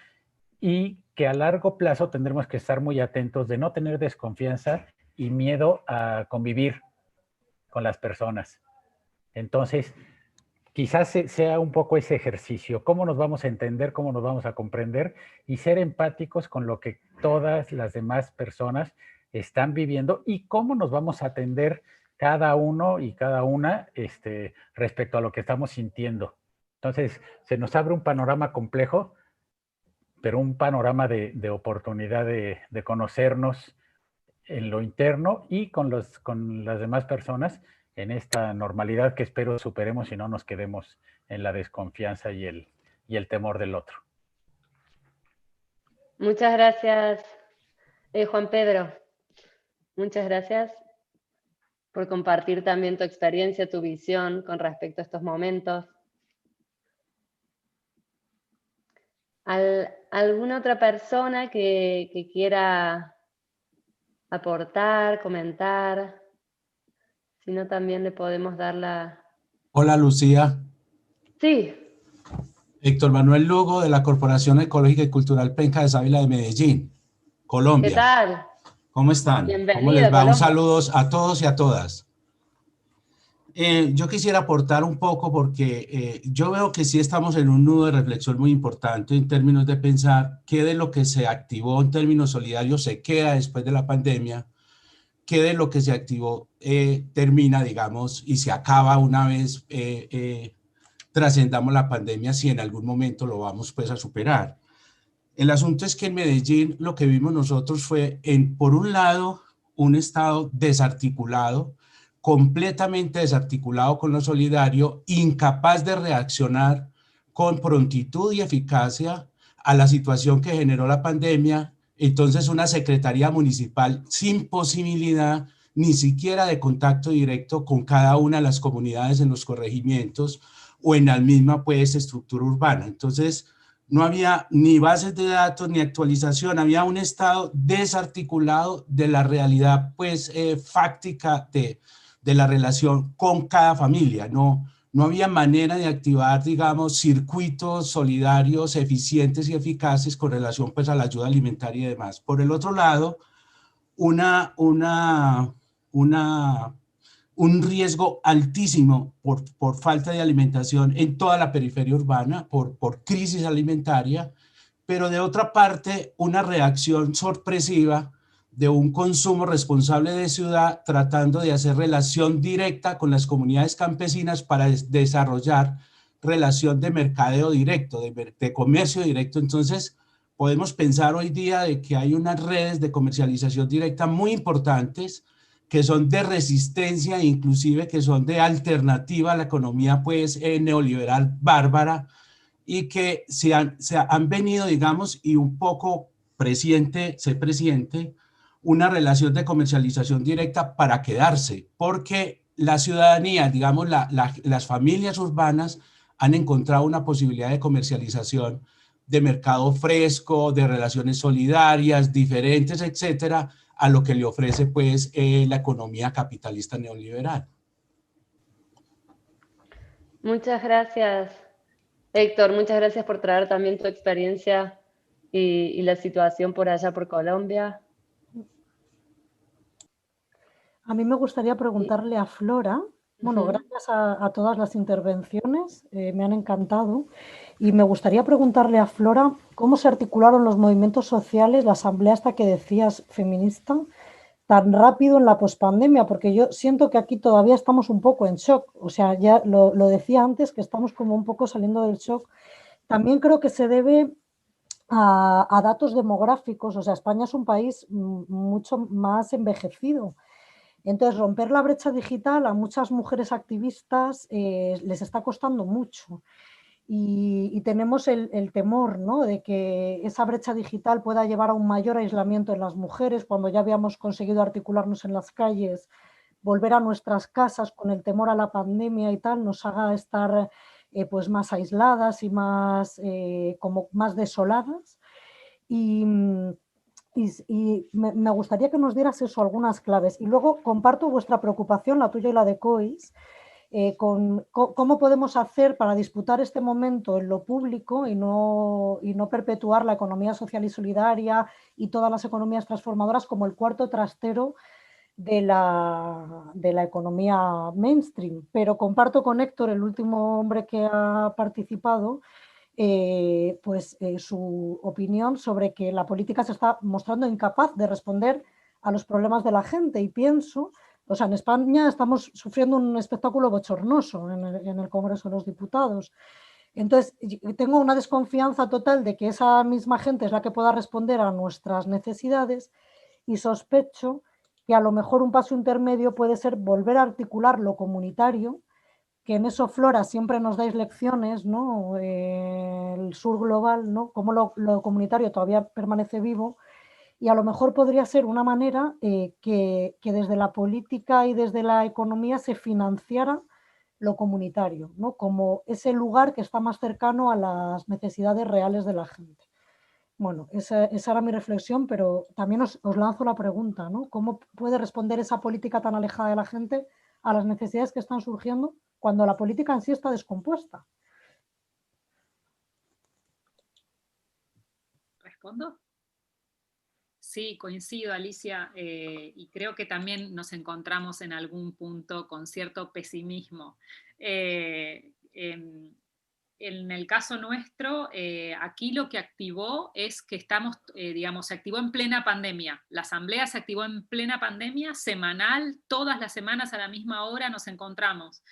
y que a largo plazo tendremos que estar muy atentos de no tener desconfianza y miedo a convivir con las personas. Entonces, quizás sea un poco ese ejercicio, cómo nos vamos a entender, cómo nos vamos a comprender y ser empáticos con lo que todas las demás personas están viviendo y cómo nos vamos a atender cada uno y cada una respecto a lo que estamos sintiendo. Entonces, se nos abre un panorama complejo pero un panorama de oportunidad de conocernos en lo interno y con las demás personas en esta normalidad que espero superemos y no nos quedemos en la desconfianza y el temor del otro. Muchas gracias, Juan Pedro. Muchas gracias por compartir también tu experiencia, tu visión con respecto a estos momentos. ¿Alguna otra persona que quiera aportar, comentar? Si no, también le podemos dar la... Hola, Lucía. Sí. Héctor Manuel Lugo, de la Corporación Ecológica y Cultural Penca de Sábila de Medellín, Colombia. ¿Qué tal? ¿Cómo están? Bienvenida, ¿Cómo les va? Colombia. Un saludo a todos y a todas. Yo quisiera aportar un poco porque yo veo que sí estamos en un nudo de reflexión muy importante en términos de pensar qué de lo que se activó en términos solidarios se queda después de la pandemia, qué de lo que se activó termina, digamos, y se acaba una vez trascendamos la pandemia, si en algún momento lo vamos pues a superar. El asunto es que en Medellín lo que vimos nosotros fue, por un lado, un Estado desarticulado, completamente desarticulado con lo solidario, incapaz de reaccionar con prontitud y eficacia a la situación que generó la pandemia. Entonces una secretaría municipal sin posibilidad ni siquiera de contacto directo con cada una de las comunidades en los corregimientos o en la misma pues estructura urbana. Entonces no había ni bases de datos ni actualización, había un Estado desarticulado de la realidad pues fáctica de la relación con cada familia. No había manera de activar, digamos, circuitos solidarios eficientes y eficaces con relación pues a la ayuda alimentaria y demás. Por el otro lado, un riesgo altísimo por falta de alimentación en toda la periferia urbana, por crisis alimentaria, pero de otra parte una reacción sorpresiva de un consumo responsable de ciudad tratando de hacer relación directa con las comunidades campesinas para desarrollar relación de mercadeo directo, de comercio directo. Entonces podemos pensar hoy día de que hay unas redes de comercialización directa muy importantes que son de resistencia, inclusive que son de alternativa a la economía pues neoliberal bárbara, y que se han venido, digamos, y un poco se presiente una relación de comercialización directa para quedarse, porque la ciudadanía, digamos, las familias urbanas han encontrado una posibilidad de comercialización de mercado fresco, de relaciones solidarias, diferentes, etcétera, a lo que le ofrece pues la economía capitalista neoliberal. Muchas gracias, Héctor. Muchas gracias por traer también tu experiencia y la situación por allá por Colombia. A mí me gustaría preguntarle a Flora, bueno, gracias a todas las intervenciones, me han encantado, y me gustaría preguntarle a Flora cómo se articularon los movimientos sociales, la asamblea esta que decías feminista, tan rápido en la pospandemia, porque yo siento que aquí todavía estamos un poco en shock, o sea, ya lo decía antes, que estamos como un poco saliendo del shock. También creo que se debe a datos demográficos, o sea, España es un país mucho más envejecido. Entonces, romper la brecha digital a muchas mujeres activistas les está costando mucho. Y tenemos el temor, ¿no?, de que esa brecha digital pueda llevar a un mayor aislamiento en las mujeres cuando ya habíamos conseguido articularnos en las calles, volver a nuestras casas con el temor a la pandemia y tal, nos haga estar pues más aisladas y más, como más desoladas. Y me gustaría que nos dieras eso, algunas claves. Y luego comparto vuestra preocupación, la tuya y la de COIS, con cómo podemos hacer para disputar este momento en lo público y no perpetuar la economía social y solidaria y todas las economías transformadoras como el cuarto trastero de la economía mainstream. Pero comparto con Héctor, el último hombre que ha participado, su opinión sobre que la política se está mostrando incapaz de responder a los problemas de la gente, y pienso, o sea, en España estamos sufriendo un espectáculo bochornoso en el Congreso de los Diputados. Entonces, tengo una desconfianza total de que esa misma gente es la que pueda responder a nuestras necesidades y sospecho que a lo mejor un paso intermedio puede ser volver a articular lo comunitario, que en eso, Flora, siempre nos dais lecciones, ¿no? El sur global, ¿no? Cómo lo comunitario todavía permanece vivo, y a lo mejor podría ser una manera que desde la política y desde la economía se financiara lo comunitario, ¿no? Como ese lugar que está más cercano a las necesidades reales de la gente. Bueno, esa era mi reflexión, pero también os lanzo la pregunta, ¿no? ¿Cómo puede responder esa política tan alejada de la gente a las necesidades que están surgiendo cuando la política en sí está descompuesta? ¿Respondo? Sí, coincido, Alicia, y creo que también nos encontramos en algún punto con cierto pesimismo. En el caso nuestro, aquí lo que activó es que estamos, digamos, se activó en plena pandemia. La asamblea se activó en plena pandemia, semanal, todas las semanas a la misma hora nos encontramos.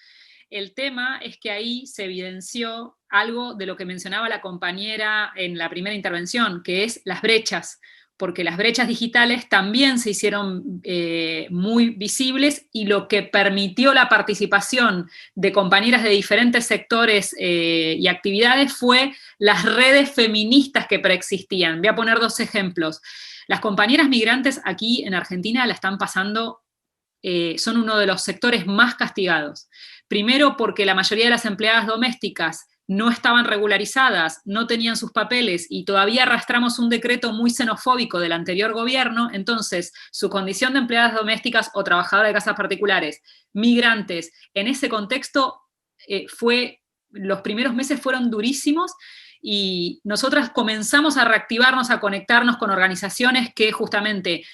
El tema es que ahí se evidenció algo de lo que mencionaba la compañera en la primera intervención, que es las brechas, porque las brechas digitales también se hicieron muy visibles, y lo que permitió la participación de compañeras de diferentes sectores y actividades fue las redes feministas que preexistían. Voy a poner 2 ejemplos. Las compañeras migrantes aquí en Argentina la están pasando, son uno de los sectores más castigados. Primero porque la mayoría de las empleadas domésticas no estaban regularizadas, no tenían sus papeles, y todavía arrastramos un decreto muy xenofóbico del anterior gobierno. Entonces su condición de empleadas domésticas o trabajadoras de casas particulares, migrantes, en ese contexto los primeros meses fueron durísimos, y nosotras comenzamos a reactivarnos, a conectarnos con organizaciones que justamente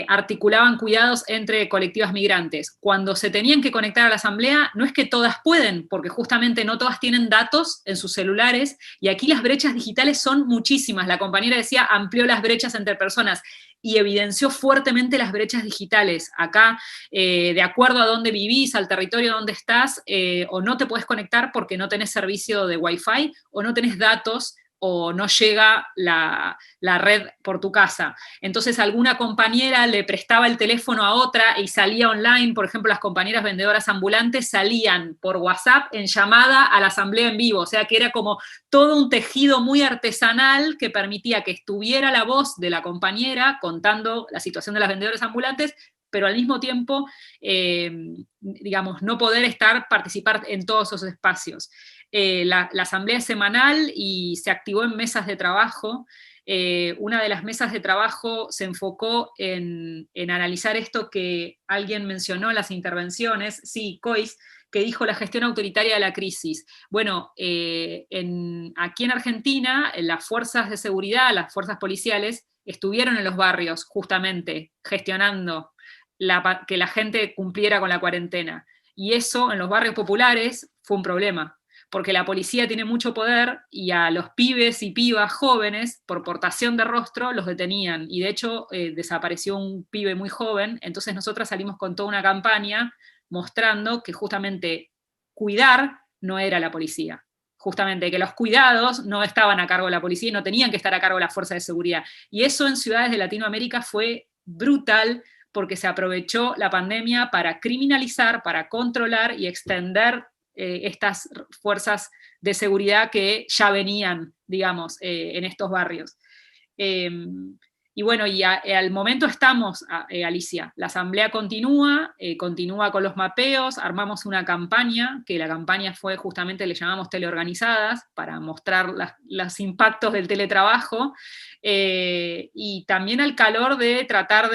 articulaban cuidados entre colectivas migrantes. Cuando se tenían que conectar a la asamblea, no es que todas pueden, porque justamente no todas tienen datos en sus celulares, y aquí las brechas digitales son muchísimas. La compañera decía, amplió las brechas entre personas, y evidenció fuertemente las brechas digitales. Acá, de acuerdo a dónde vivís, al territorio donde estás, o no te podés conectar porque no tenés servicio de Wi-Fi, o no tenés datos, o no llega la red por tu casa. Entonces alguna compañera le prestaba el teléfono a otra y salía online. Por ejemplo, las compañeras vendedoras ambulantes salían por WhatsApp en llamada a la asamblea en vivo, o sea que era como todo un tejido muy artesanal que permitía que estuviera la voz de la compañera contando la situación de las vendedoras ambulantes, pero al mismo tiempo, digamos, no poder participar en todos esos espacios. La asamblea es semanal y se activó en mesas de trabajo. Una de las mesas de trabajo se enfocó en analizar esto que alguien mencionó en las intervenciones, sí, Cois, que dijo la gestión autoritaria de la crisis. Bueno, aquí en Argentina, las fuerzas de seguridad, las fuerzas policiales, estuvieron en los barrios justamente gestionando que la gente cumpliera con la cuarentena. Y eso en los barrios populares fue un problema, porque la policía tiene mucho poder, y a los pibes y pibas jóvenes, por portación de rostro, los detenían. Y de hecho desapareció un pibe muy joven. Entonces nosotras salimos con toda una campaña mostrando que justamente cuidar no era la policía. Justamente que los cuidados no estaban a cargo de la policía y no tenían que estar a cargo de la fuerza de seguridad. Y eso en ciudades de Latinoamérica fue brutal, porque se aprovechó la pandemia para criminalizar, para controlar y extender estas fuerzas de seguridad que ya venían, digamos, en estos barrios. Y bueno, al momento estamos, Alicia, la asamblea continúa con los mapeos, armamos una campaña, que la campaña fue justamente, le llamamos teleorganizadas, para mostrar los impactos del teletrabajo, y también al calor de tratar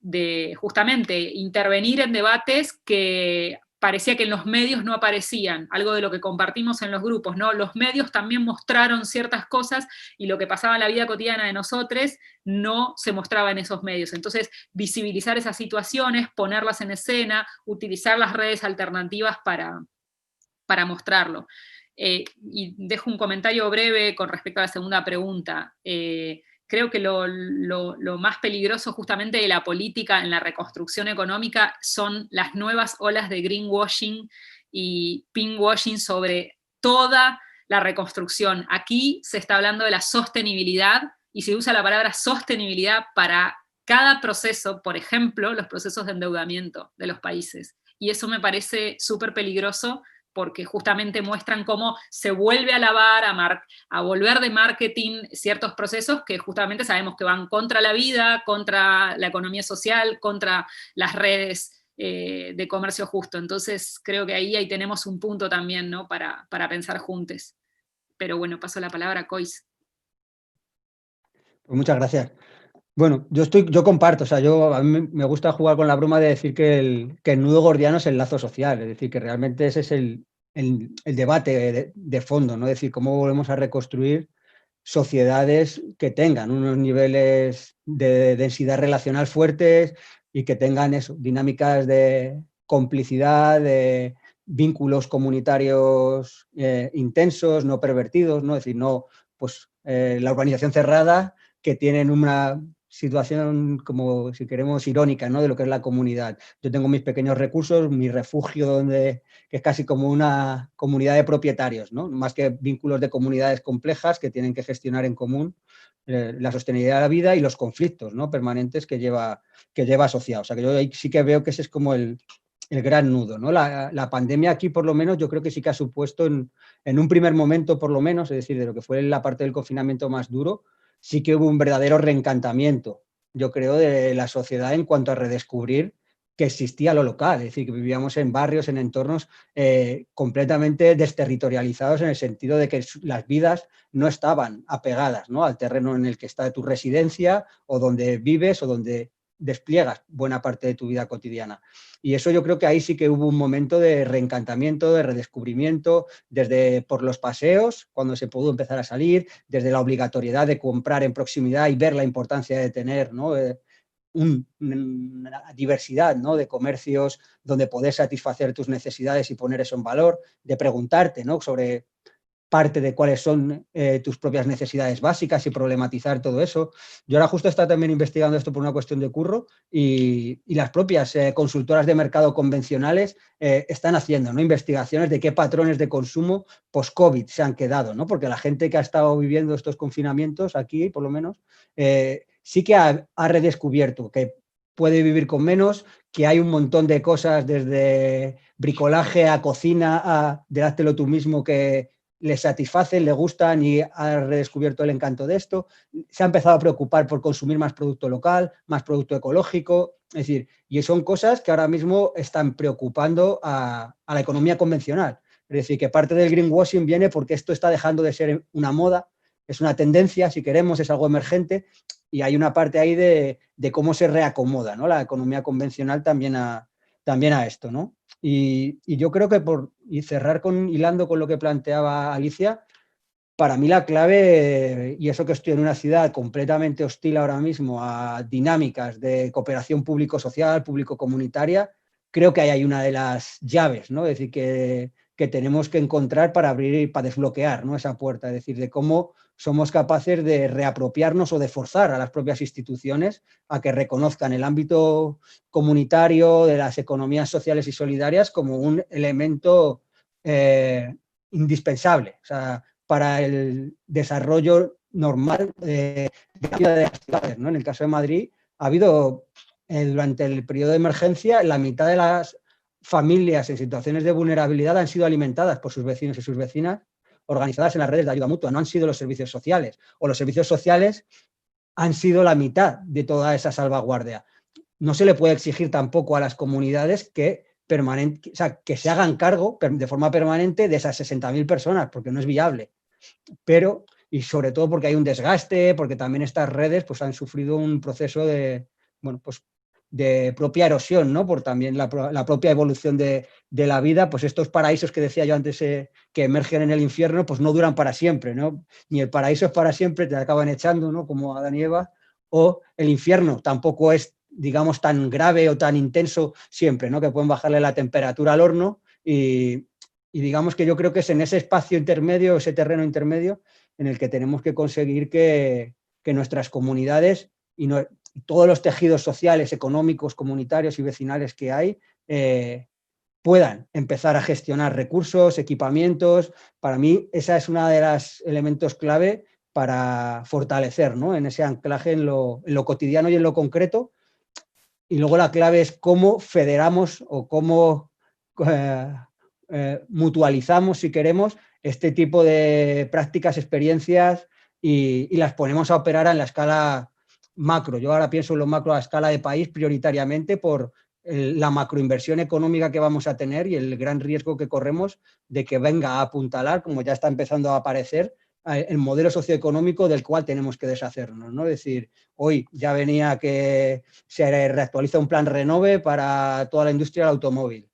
de justamente intervenir en debates que parecía que en los medios no aparecían, algo de lo que compartimos en los grupos, ¿no? Los medios también mostraron ciertas cosas, y lo que pasaba en la vida cotidiana de nosotros no se mostraba en esos medios. Entonces, visibilizar esas situaciones, ponerlas en escena, utilizar las redes alternativas para mostrarlo. Y dejo un comentario breve con respecto a la segunda pregunta. Creo que lo más peligroso justamente de la política en la reconstrucción económica son las nuevas olas de greenwashing y pinkwashing sobre toda la reconstrucción. Aquí se está hablando de la sostenibilidad y se usa la palabra sostenibilidad para cada proceso, por ejemplo, los procesos de endeudamiento de los países. Y eso me parece súper peligroso porque justamente muestran cómo se vuelve a lavar, a volver de marketing ciertos procesos que justamente sabemos que van contra la vida, contra la economía social, contra las redes de comercio justo. Entonces creo que ahí tenemos un punto también, ¿no? para pensar juntos. Pero bueno, paso la palabra a Kois. Pues muchas gracias. Bueno, yo comparto, o sea, a mí me gusta jugar con la broma de decir que el nudo gordiano es el lazo social, es decir, que realmente ese es el debate de fondo, ¿no? Es decir, cómo volvemos a reconstruir sociedades que tengan unos niveles de densidad relacional fuertes y que tengan eso, dinámicas de complicidad, de vínculos comunitarios intensos, no pervertidos, ¿no? Es decir, no, pues la urbanización cerrada que tienen una situación como, si queremos, irónica, ¿no? De lo que es la comunidad. Yo tengo mis pequeños recursos, mi refugio, que es casi como una comunidad de propietarios, ¿no? Más que vínculos de comunidades complejas que tienen que gestionar en común la sostenibilidad de la vida y los conflictos, ¿no? Permanentes que lleva asociados. O sea, que yo ahí sí que veo que ese es como el gran nudo, ¿no? La pandemia aquí, por lo menos, yo creo que sí que ha supuesto en un primer momento, por lo menos, es decir, de lo que fue la parte del confinamiento más duro, sí que hubo un verdadero reencantamiento, yo creo, de la sociedad en cuanto a redescubrir que existía lo local, es decir, que vivíamos en barrios, en entornos completamente desterritorializados en el sentido de que las vidas no estaban apegadas, ¿no? Al terreno en el que está tu residencia o donde vives o donde despliegas buena parte de tu vida cotidiana. Y eso yo creo que ahí sí que hubo un momento de reencantamiento, de redescubrimiento, desde por los paseos, cuando se pudo empezar a salir, desde la obligatoriedad de comprar en proximidad y ver la importancia de tener, ¿no? Una diversidad, ¿no? De comercios donde poder satisfacer tus necesidades y poner eso en valor, de preguntarte, ¿no? Sobre parte de cuáles son tus propias necesidades básicas y problematizar todo eso. Yo ahora justo he estado también investigando esto por una cuestión de curro y las propias consultoras de mercado convencionales están haciendo, ¿no? Investigaciones de qué patrones de consumo post-COVID se han quedado, ¿no? Porque la gente que ha estado viviendo estos confinamientos aquí, por lo menos, sí que ha redescubierto que puede vivir con menos, que hay un montón de cosas desde bricolaje a cocina, a háztelo tú mismo que les satisfacen, le gustan y ha redescubierto el encanto de esto. Se ha empezado a preocupar por consumir más producto local, más producto ecológico, es decir, y son cosas que ahora mismo están preocupando a la economía convencional. Es decir, que parte del greenwashing viene porque esto está dejando de ser una moda, es una tendencia, si queremos, es algo emergente, y hay una parte ahí de cómo se reacomoda, ¿no? La economía convencional también a esto, ¿no? Y yo creo que cerrar hilando con lo que planteaba Alicia, para mí la clave, y eso que estoy en una ciudad completamente hostil ahora mismo a dinámicas de cooperación público-social, público-comunitaria, creo que ahí hay una de las llaves, ¿no? Es decir, que tenemos que encontrar para abrir, para desbloquear, ¿no? Esa puerta, es decir, de cómo somos capaces de reapropiarnos o de forzar a las propias instituciones a que reconozcan el ámbito comunitario de las economías sociales y solidarias como un elemento indispensable, o sea, para el desarrollo normal de la vida de las ciudades, ¿no? En el caso de Madrid ha habido, durante el periodo de emergencia, la mitad de las familias en situaciones de vulnerabilidad han sido alimentadas por sus vecinos y sus vecinas, organizadas en las redes de ayuda mutua, no han sido los servicios sociales, o los servicios sociales han sido la mitad de toda esa salvaguardia. No se le puede exigir tampoco a las comunidades que se hagan cargo de forma permanente de esas 60.000 personas, porque no es viable. Pero, y sobre todo porque hay un desgaste, porque también estas redes pues, han sufrido un proceso de propia erosión, ¿no? Por también la propia evolución de la vida, pues estos paraísos que decía yo antes que emergen en el infierno, pues no duran para siempre, ¿no? Ni el paraíso es para siempre, te acaban echando, ¿no? Como Adán y Eva, o el infierno tampoco es, digamos, tan grave o tan intenso siempre, ¿no? Que pueden bajarle la temperatura al horno y digamos que yo creo que es en ese espacio intermedio, ese terreno intermedio, en el que tenemos que conseguir que nuestras comunidades y todos los tejidos sociales, económicos, comunitarios y vecinales que hay puedan empezar a gestionar recursos, equipamientos. Para mí esa es una de los elementos clave para fortalecer, ¿no? En ese anclaje en lo cotidiano y en lo concreto. Y luego la clave es cómo federamos o cómo mutualizamos, si queremos, este tipo de prácticas, experiencias y las ponemos a operar en la escala macro. Yo ahora pienso en lo macro a escala de país prioritariamente por la macroinversión económica que vamos a tener y el gran riesgo que corremos de que venga a apuntalar, como ya está empezando a aparecer, el modelo socioeconómico del cual tenemos que deshacernos, ¿no? Es decir, hoy ya venía que se reactualiza un plan Renove para toda la industria del automóvil.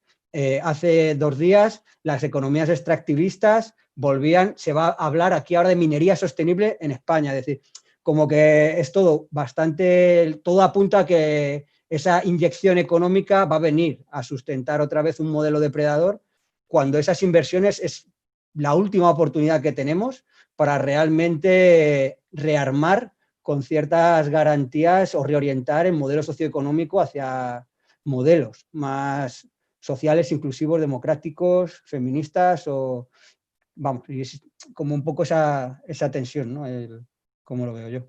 Hace 2 días las economías extractivistas volvían, se va a hablar aquí ahora de minería sostenible en España, es decir, como que es todo bastante, todo apunta a que esa inyección económica va a venir a sustentar otra vez un modelo depredador, cuando esas inversiones es la última oportunidad que tenemos para realmente rearmar con ciertas garantías o reorientar el modelo socioeconómico hacia modelos más sociales, inclusivos, democráticos, feministas o, vamos, y es como un poco esa tensión, ¿no? Como lo veo yo.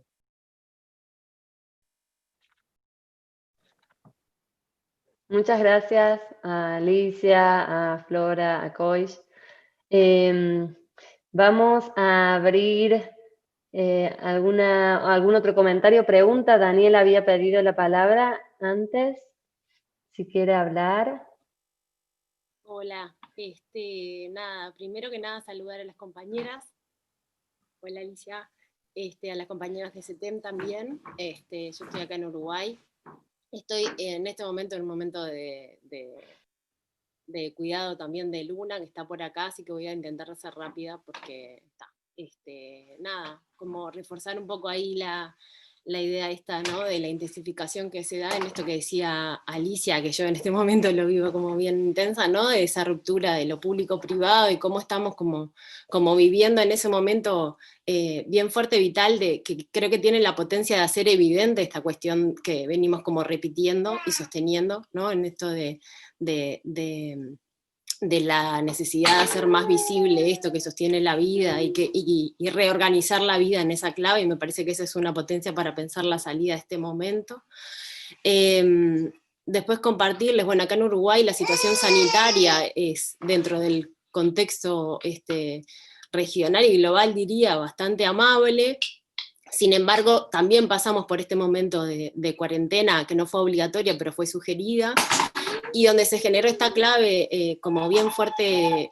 Muchas gracias a Alicia, a Flora, a Koish. Vamos a abrir algún otro comentario, pregunta. Daniel había pedido la palabra antes, si quiere hablar. Hola, nada, primero que nada saludar a las compañeras. Hola Alicia, a las compañeras de SETEM también. Yo estoy acá en Uruguay. Estoy en este momento en un momento de cuidado también de Luna, que está por acá, así que voy a intentar ser rápida porque está. Nada, como reforzar un poco ahí la idea esta, ¿no? De la intensificación que se da en esto que decía Alicia, que yo en este momento lo vivo como bien intensa, ¿no? De esa ruptura de lo público-privado y cómo estamos como viviendo en ese momento bien fuerte, vital, que creo que tiene la potencia de hacer evidente esta cuestión que venimos como repitiendo y sosteniendo, ¿no? En esto de la necesidad de hacer más visible esto que sostiene la vida y reorganizar la vida en esa clave, y me parece que esa es una potencia para pensar la salida de este momento. Después compartirles, bueno, acá en Uruguay la situación sanitaria es, dentro del contexto regional y global, diría, bastante amable. Sin embargo, también pasamos por este momento de cuarentena, que no fue obligatoria, pero fue sugerida, y donde se generó esta clave como bien fuerte,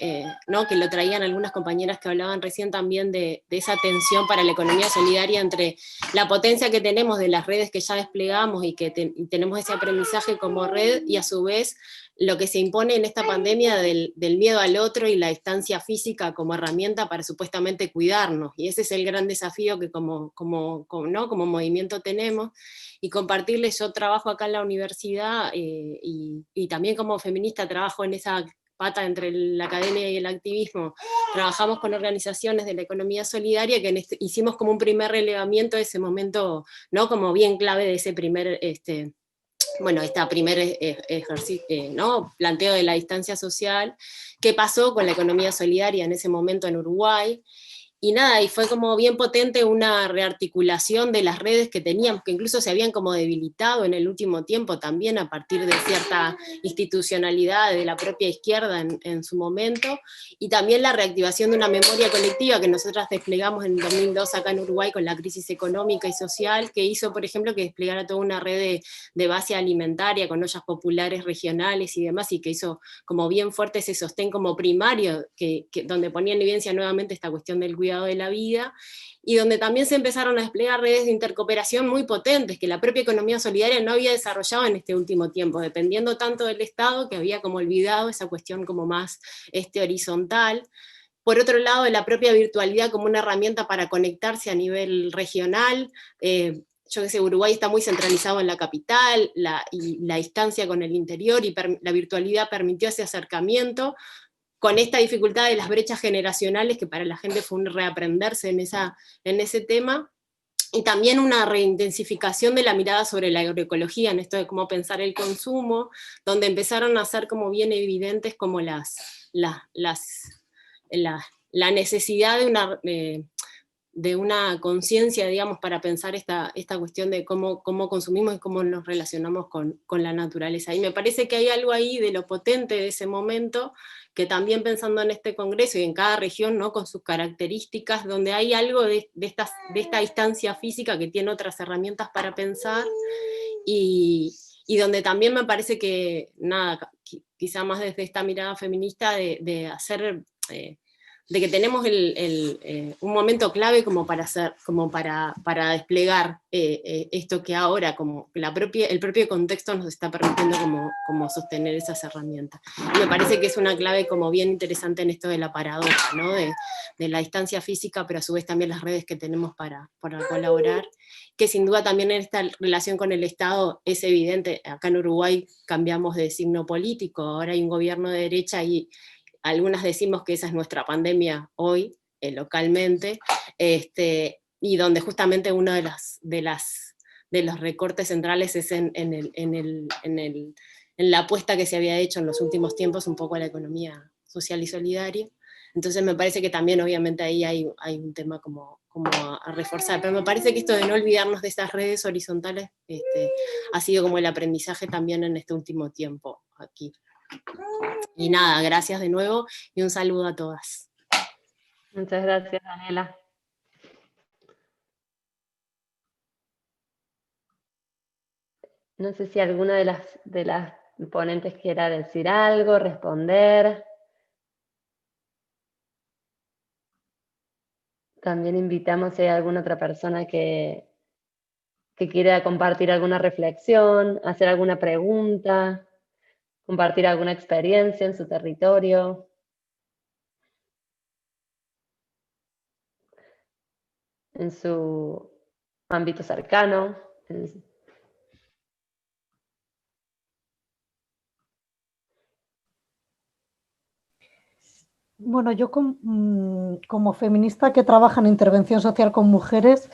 ¿no? Que lo traían algunas compañeras que hablaban recién también de esa tensión para la economía solidaria entre la potencia que tenemos de las redes que ya desplegamos y que tenemos ese aprendizaje como red, y a su vez lo que se impone en esta pandemia del miedo al otro y la distancia física como herramienta para supuestamente cuidarnos, y ese es el gran desafío que como movimiento tenemos. Y compartirles, yo trabajo acá en la universidad y también como feminista trabajo en esa pata entre la academia y el activismo. Trabajamos con organizaciones de la economía solidaria que hicimos como un primer relevamiento de ese momento, ¿no? Como bien clave de ese primer, ejercicio, ¿no? Planteo de la distancia social, qué pasó con la economía solidaria en ese momento en Uruguay. Y nada, y fue como bien potente una rearticulación de las redes que teníamos, que incluso se habían como debilitado en el último tiempo también a partir de cierta institucionalidad de la propia izquierda en su momento, y también la reactivación de una memoria colectiva que nosotras desplegamos en 2002 acá en Uruguay con la crisis económica y social, que hizo, por ejemplo, que desplegara toda una red de base alimentaria con ollas populares regionales y demás, y que hizo como bien fuerte ese sostén como primario, donde ponía en evidencia nuevamente esta cuestión del cuidado de la vida, y donde también se empezaron a desplegar redes de intercooperación muy potentes que la propia economía solidaria no había desarrollado en este último tiempo, dependiendo tanto del Estado que había como olvidado esa cuestión como más horizontal. Por otro lado, la propia virtualidad como una herramienta para conectarse a nivel regional. Yo que sé, Uruguay está muy centralizado en la capital, y la distancia con el interior, y la virtualidad permitió ese acercamiento, con esta dificultad de las brechas generacionales, que para la gente fue un reaprenderse en ese tema. y también una reintensificación de la mirada sobre la agroecología, en esto de cómo pensar el consumo, donde empezaron a ser como bien evidentes como la necesidad de una conciencia, digamos, para pensar esta cuestión de cómo consumimos y cómo nos relacionamos con la naturaleza. Y me parece que hay algo ahí de lo potente de ese momento, que también pensando en este congreso y en cada región, ¿no?, con sus características, donde hay algo de esta distancia física que tiene otras herramientas para pensar, y donde también me parece que, nada, quizá más desde esta mirada feminista de hacer... de que tenemos un momento clave como para desplegar esto que ahora, como el propio contexto nos está permitiendo como sostener esas herramientas. Y me parece que es una clave como bien interesante en esto de la paradoja, ¿no? De la distancia física, pero a su vez también las redes que tenemos para colaborar, que sin duda también en esta relación con el Estado es evidente. Acá en Uruguay cambiamos de signo político, ahora hay un gobierno de derecha y algunas decimos que esa es nuestra pandemia hoy, localmente, y donde justamente uno de los recortes centrales es en la apuesta que se había hecho en los últimos tiempos un poco a la economía social y solidaria. Entonces me parece que también obviamente ahí hay un tema como a reforzar, pero me parece que esto de no olvidarnos de estas redes horizontales ha sido como el aprendizaje también en este último tiempo aquí. Y nada, gracias de nuevo y un saludo a todas. Muchas gracias, Daniela. No sé si alguna de las ponentes quiera decir algo, responder. También invitamos si hay alguna otra persona que quiera compartir alguna reflexión, hacer alguna pregunta, compartir alguna experiencia en su territorio. En su ámbito cercano. Bueno, yo como feminista que trabaja en intervención social con mujeres,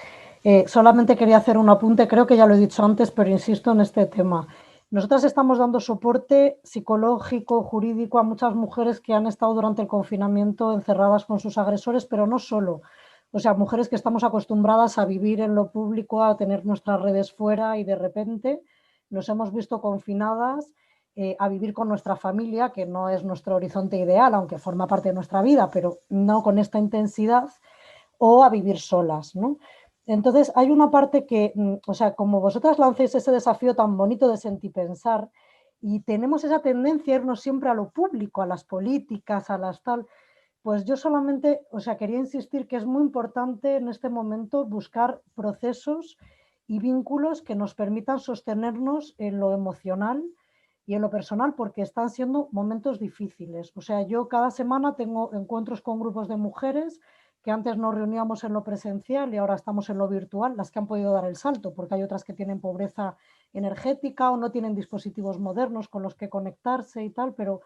solamente quería hacer un apunte, creo que ya lo he dicho antes, pero insisto en este tema. Nosotras estamos dando soporte psicológico, jurídico a muchas mujeres que han estado durante el confinamiento encerradas con sus agresores, pero no solo. O sea, mujeres que estamos acostumbradas a vivir en lo público, a tener nuestras redes fuera y de repente nos hemos visto confinadas a vivir con nuestra familia, que no es nuestro horizonte ideal, aunque forma parte de nuestra vida, pero no con esta intensidad, o a vivir solas, ¿no? Entonces, hay una parte que, o sea, como vosotras lancéis ese desafío tan bonito de sentipensar, y tenemos esa tendencia a irnos siempre a lo público, a las políticas, a las tal, pues yo solamente, o sea, quería insistir que es muy importante en este momento buscar procesos y vínculos que nos permitan sostenernos en lo emocional y en lo personal, porque están siendo momentos difíciles. O sea, yo cada semana tengo encuentros con grupos de mujeres que antes nos reuníamos en lo presencial y ahora estamos en lo virtual, las que han podido dar el salto, porque hay otras que tienen pobreza energética o no tienen dispositivos modernos con los que conectarse y tal, pero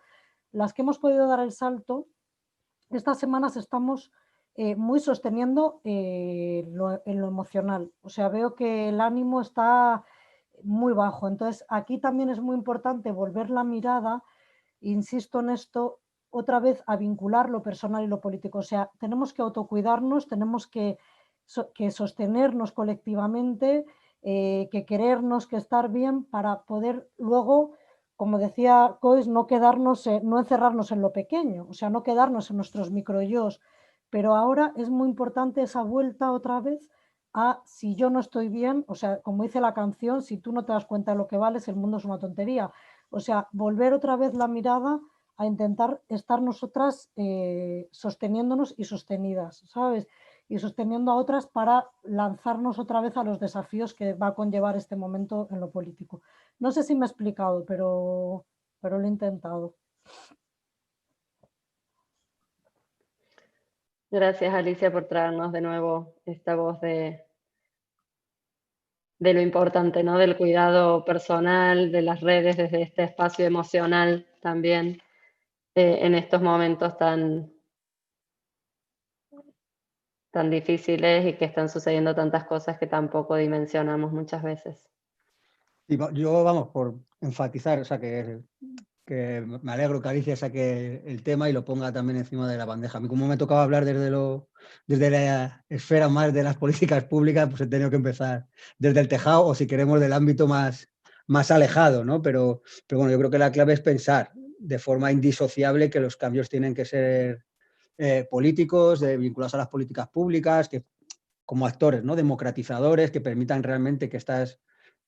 las que hemos podido dar el salto, estas semanas estamos muy sosteniendo en lo emocional. O sea, veo que el ánimo está muy bajo. Entonces, aquí también es muy importante volver la mirada, insisto en esto, otra vez a vincular lo personal y lo político. O sea, tenemos que autocuidarnos, tenemos que sostenernos colectivamente, que querernos, que estar bien para poder luego, como decía Cois, no encerrarnos en lo pequeño, o sea, no quedarnos en nuestros microyos. Pero ahora es muy importante esa vuelta otra vez a si yo no estoy bien, o sea, como dice la canción, si tú no te das cuenta de lo que vales, el mundo es una tontería. O sea, volver otra vez la mirada a intentar estar nosotras sosteniéndonos y sostenidas, ¿sabes? Y sosteniendo a otras para lanzarnos otra vez a los desafíos que va a conllevar este momento en lo político. No sé si me he explicado, pero lo he intentado. Gracias, Alicia, por traernos de nuevo esta voz de lo importante, ¿no? Del cuidado personal, de las redes, desde este espacio emocional también, en estos momentos tan tan difíciles y que están sucediendo tantas cosas que tampoco dimensionamos muchas veces. Y yo, vamos, por enfatizar, o sea, que me alegro que Alicia saque el tema y lo ponga también encima de la bandeja. A mí, como me tocaba hablar desde la esfera más de las políticas públicas, pues he tenido que empezar desde el tejado, o si queremos del ámbito más alejado, ¿no? Pero bueno, yo creo que la clave es pensar de forma indisociable que los cambios tienen que ser políticos, vinculados a las políticas públicas, que como actores, ¿no? Democratizadores, que permitan realmente que estas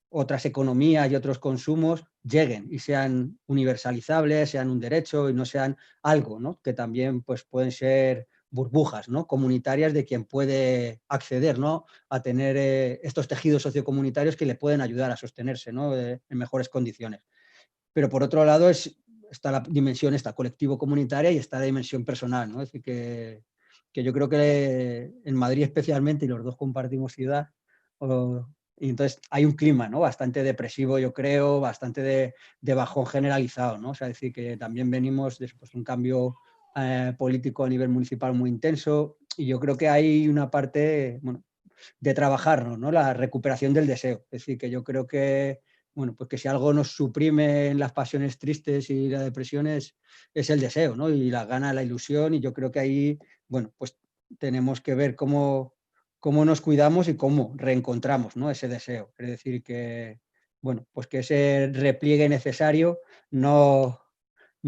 otras economías y otros consumos lleguen y sean universalizables, sean un derecho y no sean algo, ¿no? Que también pues, pueden ser burbujas, ¿no? Comunitarias de quien puede acceder, ¿no? A tener estos tejidos sociocomunitarios que le pueden ayudar a sostenerse, ¿no? En mejores condiciones. Pero por otro lado está la dimensión colectivo comunitaria y está la dimensión personal, ¿no? Es decir, que yo creo que en Madrid especialmente, y los dos compartimos ciudad, y entonces hay un clima, ¿no? Bastante depresivo, yo creo, bastante de bajón generalizado, ¿no? O sea, es decir, que también venimos de un cambio político a nivel municipal muy intenso, y yo creo que hay una parte, bueno, de trabajarnos, ¿no? La recuperación del deseo. Es decir, que yo creo que, bueno, pues que si algo nos suprime en las pasiones tristes y la depresión es el deseo, ¿no? Y la gana, la ilusión, y yo creo que ahí, bueno, pues tenemos que ver cómo nos cuidamos y cómo reencontramos, ¿no? Ese deseo. Es decir, que, bueno, pues que ese repliegue necesario no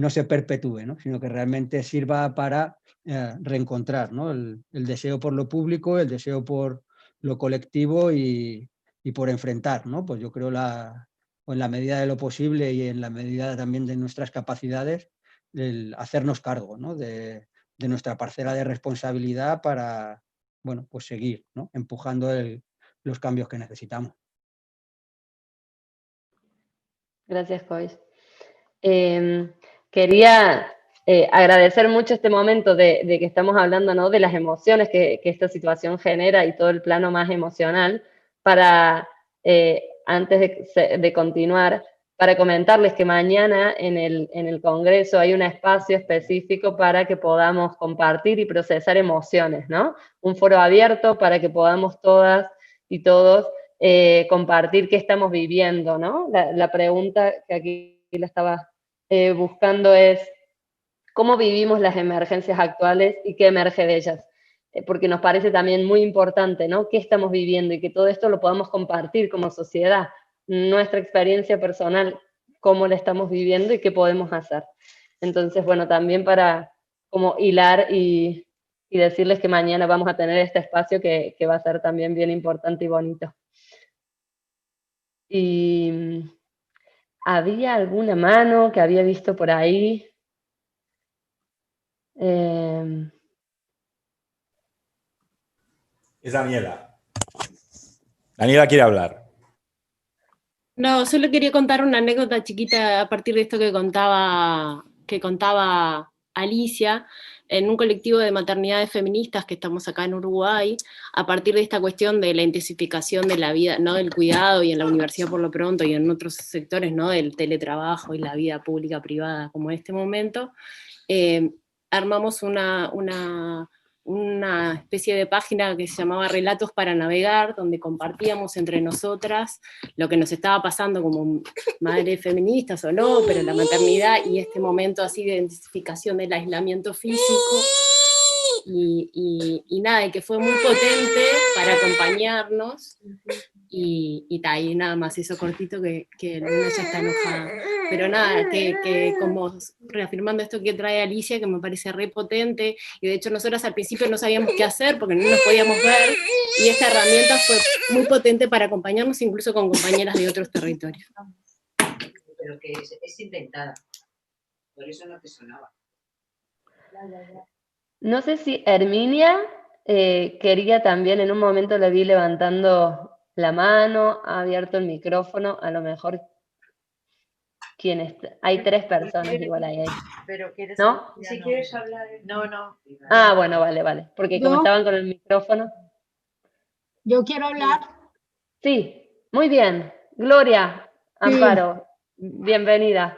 se perpetúe, ¿no? Sino que realmente sirva para reencontrar, ¿no? El deseo por lo público, el deseo por lo colectivo y por enfrentar, ¿no? Pues yo creo en la medida de lo posible y en la medida también de nuestras capacidades, el hacernos cargo, ¿no? de nuestra parcela de responsabilidad para, bueno, pues seguir, ¿no? Empujando los cambios que necesitamos. Gracias, Cois. Quería agradecer mucho este momento de que estamos hablando, ¿no? De las emociones que esta situación genera y todo el plano más emocional, para, antes de continuar, para comentarles que mañana en el Congreso hay un espacio específico para que podamos compartir y procesar emociones, ¿no? Un foro abierto para que podamos todas y todos compartir qué estamos viviendo, ¿no? La pregunta que aquí la estaba buscando es cómo vivimos las emergencias actuales y qué emerge de ellas. Porque nos parece también muy importante, ¿no? Qué estamos viviendo y que todo esto lo podamos compartir como sociedad. Nuestra experiencia personal, cómo la estamos viviendo y qué podemos hacer. Entonces, bueno, también para como hilar y decirles que mañana vamos a tener este espacio que va a ser también bien importante y bonito. Y ¿había alguna mano que había visto por ahí? Es Daniela. Daniela quiere hablar. No, solo quería contar una anécdota chiquita a partir de esto que contaba Alicia, en un colectivo de maternidades feministas que estamos acá en Uruguay, a partir de esta cuestión de la intensificación de la vida, ¿no? Del cuidado, y en la universidad por lo pronto, y en otros sectores, ¿no? Del teletrabajo y la vida pública privada, como en este momento, armamos una especie de página que se llamaba Relatos para Navegar, donde compartíamos entre nosotras lo que nos estaba pasando como madres feministas o no, pero la maternidad y este momento así de intensificación del aislamiento físico, y nada, y que fue muy potente para acompañarnos, y nada más, eso cortito que Luna ya está enojada. Pero nada, que como reafirmando esto que trae Alicia, que me parece re potente, y de hecho nosotras al principio no sabíamos qué hacer porque no nos podíamos ver, y esta herramienta fue muy potente para acompañarnos incluso con compañeras de otros territorios. Pero que es inventada, por eso no te sonaba. No sé si Herminia quería también, en un momento le vi levantando la mano, ha abierto el micrófono, a lo mejor hay 3 personas igual ahí. Pero quieres, ¿no? Si quieres hablar. No. Ah, bueno, vale. Porque como estaban con el micrófono. ¿Yo quiero hablar? Sí, muy bien. Gloria, Amparo, bienvenida.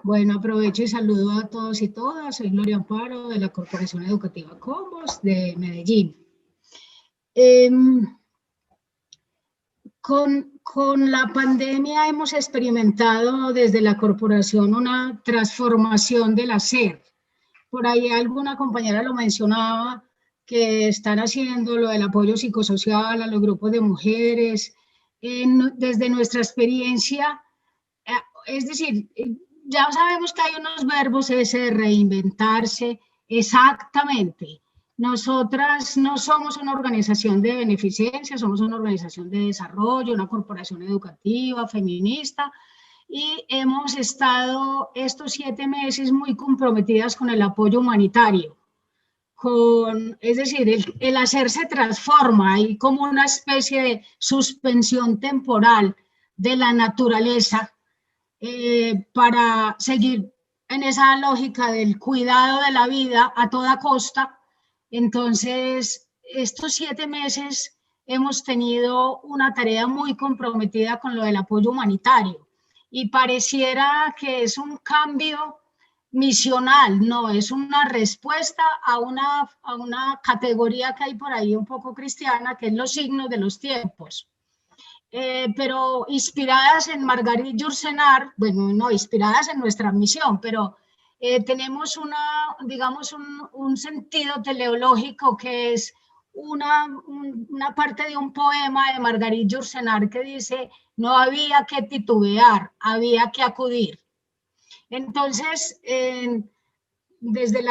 Bueno, aprovecho y saludo a todos y todas. Soy Gloria Amparo de la Corporación Educativa Combos de Medellín. Con la pandemia hemos experimentado desde la corporación una transformación del hacer. Por ahí alguna compañera lo mencionaba, que están haciendo lo del apoyo psicosocial a los grupos de mujeres. Desde nuestra experiencia, es decir, ya sabemos que hay unos verbos ese de reinventarse, exactamente. Nosotras no somos una organización de beneficencia, somos una organización de desarrollo, una corporación educativa, feminista, y hemos estado estos 7 meses muy comprometidas con el apoyo humanitario. Es decir, el hacer se transforma, hay como una especie de suspensión temporal de la naturaleza para seguir en esa lógica del cuidado de la vida a toda costa. Entonces, estos 7 meses hemos tenido una tarea muy comprometida con lo del apoyo humanitario y pareciera que es un cambio misional, no, es una respuesta a una categoría que hay por ahí un poco cristiana, que es los signos de los tiempos. Pero inspiradas en Margarit Yourcenar, bueno, no, inspiradas en nuestra misión, pero tenemos digamos, un sentido teleológico que es una parte de un poema de Margarit Yourcenar que dice: no había que titubear, había que acudir. Entonces, desde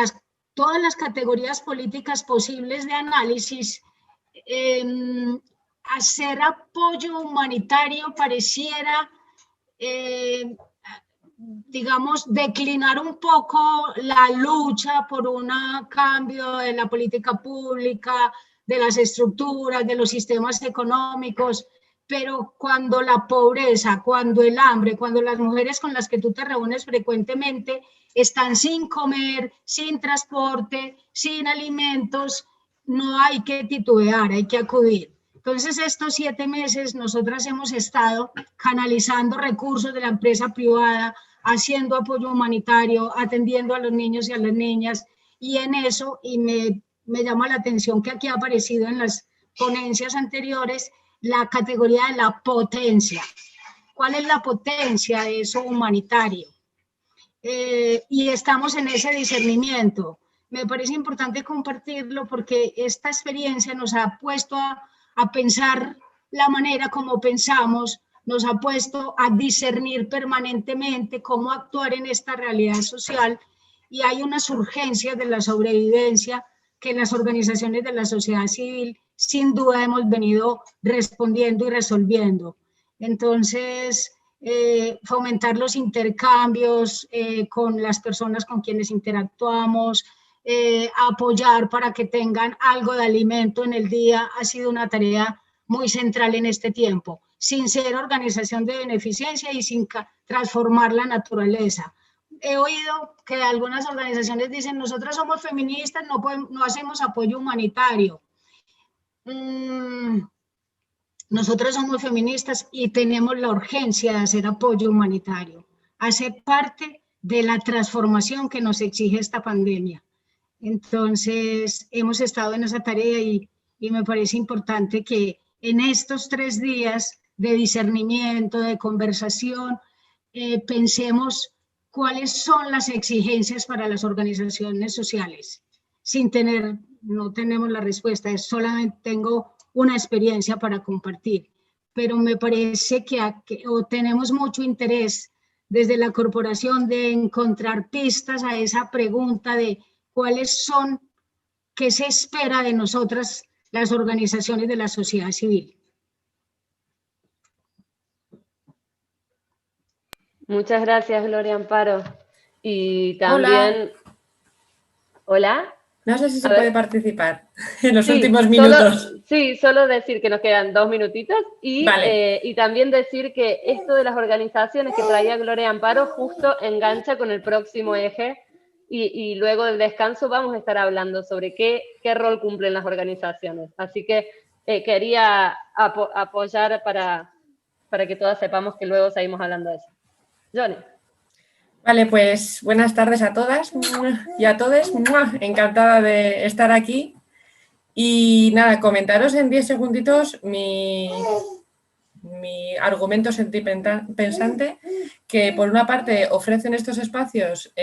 todas las categorías políticas posibles de análisis, hacer apoyo humanitario pareciera, digamos, declinar un poco la lucha por un cambio de la política pública, de las estructuras, de los sistemas económicos, pero cuando la pobreza, cuando el hambre, cuando las mujeres con las que tú te reúnes frecuentemente están sin comer, sin transporte, sin alimentos, no hay que titubear, hay que acudir. Entonces, estos 7 meses nosotras hemos estado canalizando recursos de la empresa privada, haciendo apoyo humanitario, atendiendo a los niños y a las niñas, y en eso, y me llama la atención que aquí ha aparecido en las ponencias anteriores, la categoría de la potencia. ¿Cuál es la potencia de eso humanitario? Y estamos en ese discernimiento. Me parece importante compartirlo porque esta experiencia nos ha puesto a pensar la manera como pensamos, nos ha puesto a discernir permanentemente cómo actuar en esta realidad social, y hay unas urgencias de la sobrevivencia que las organizaciones de la sociedad civil sin duda hemos venido respondiendo y resolviendo. Entonces, fomentar los intercambios con las personas con quienes interactuamos, apoyar para que tengan algo de alimento en el día, ha sido una tarea muy central en este tiempo, sin ser organización de beneficencia y sin transformar la naturaleza. He oído que algunas organizaciones dicen: nosotros somos feministas, no hacemos apoyo humanitario. Nosotros somos feministas y tenemos la urgencia de hacer apoyo humanitario. Hace parte de la transformación que nos exige esta pandemia. Entonces, hemos estado en esa tarea y me parece importante que en estos 3 días de discernimiento, de conversación, pensemos cuáles son las exigencias para las organizaciones sociales. No tenemos la respuesta, solamente tengo una experiencia para compartir, pero me parece que tenemos mucho interés desde la corporación de encontrar pistas a esa pregunta de cuáles son, qué se espera de nosotras las organizaciones de la sociedad civil. Muchas gracias, Gloria Amparo. Y también... Hola. No sé si se puede participar en los últimos minutos. Solo decir que nos quedan 2 minutitos y, vale. Y también decir que esto de las organizaciones que traía Gloria Amparo justo engancha con el próximo eje y luego del descanso vamos a estar hablando sobre qué rol cumplen las organizaciones. Así que quería apoyar para que todas sepamos que luego seguimos hablando de eso. Johnny. Vale, pues buenas tardes a todas y a todos. Encantada de estar aquí Y nada, comentaros en 10 segunditos mi argumento sentipensante, que por una parte ofrecen estos espacios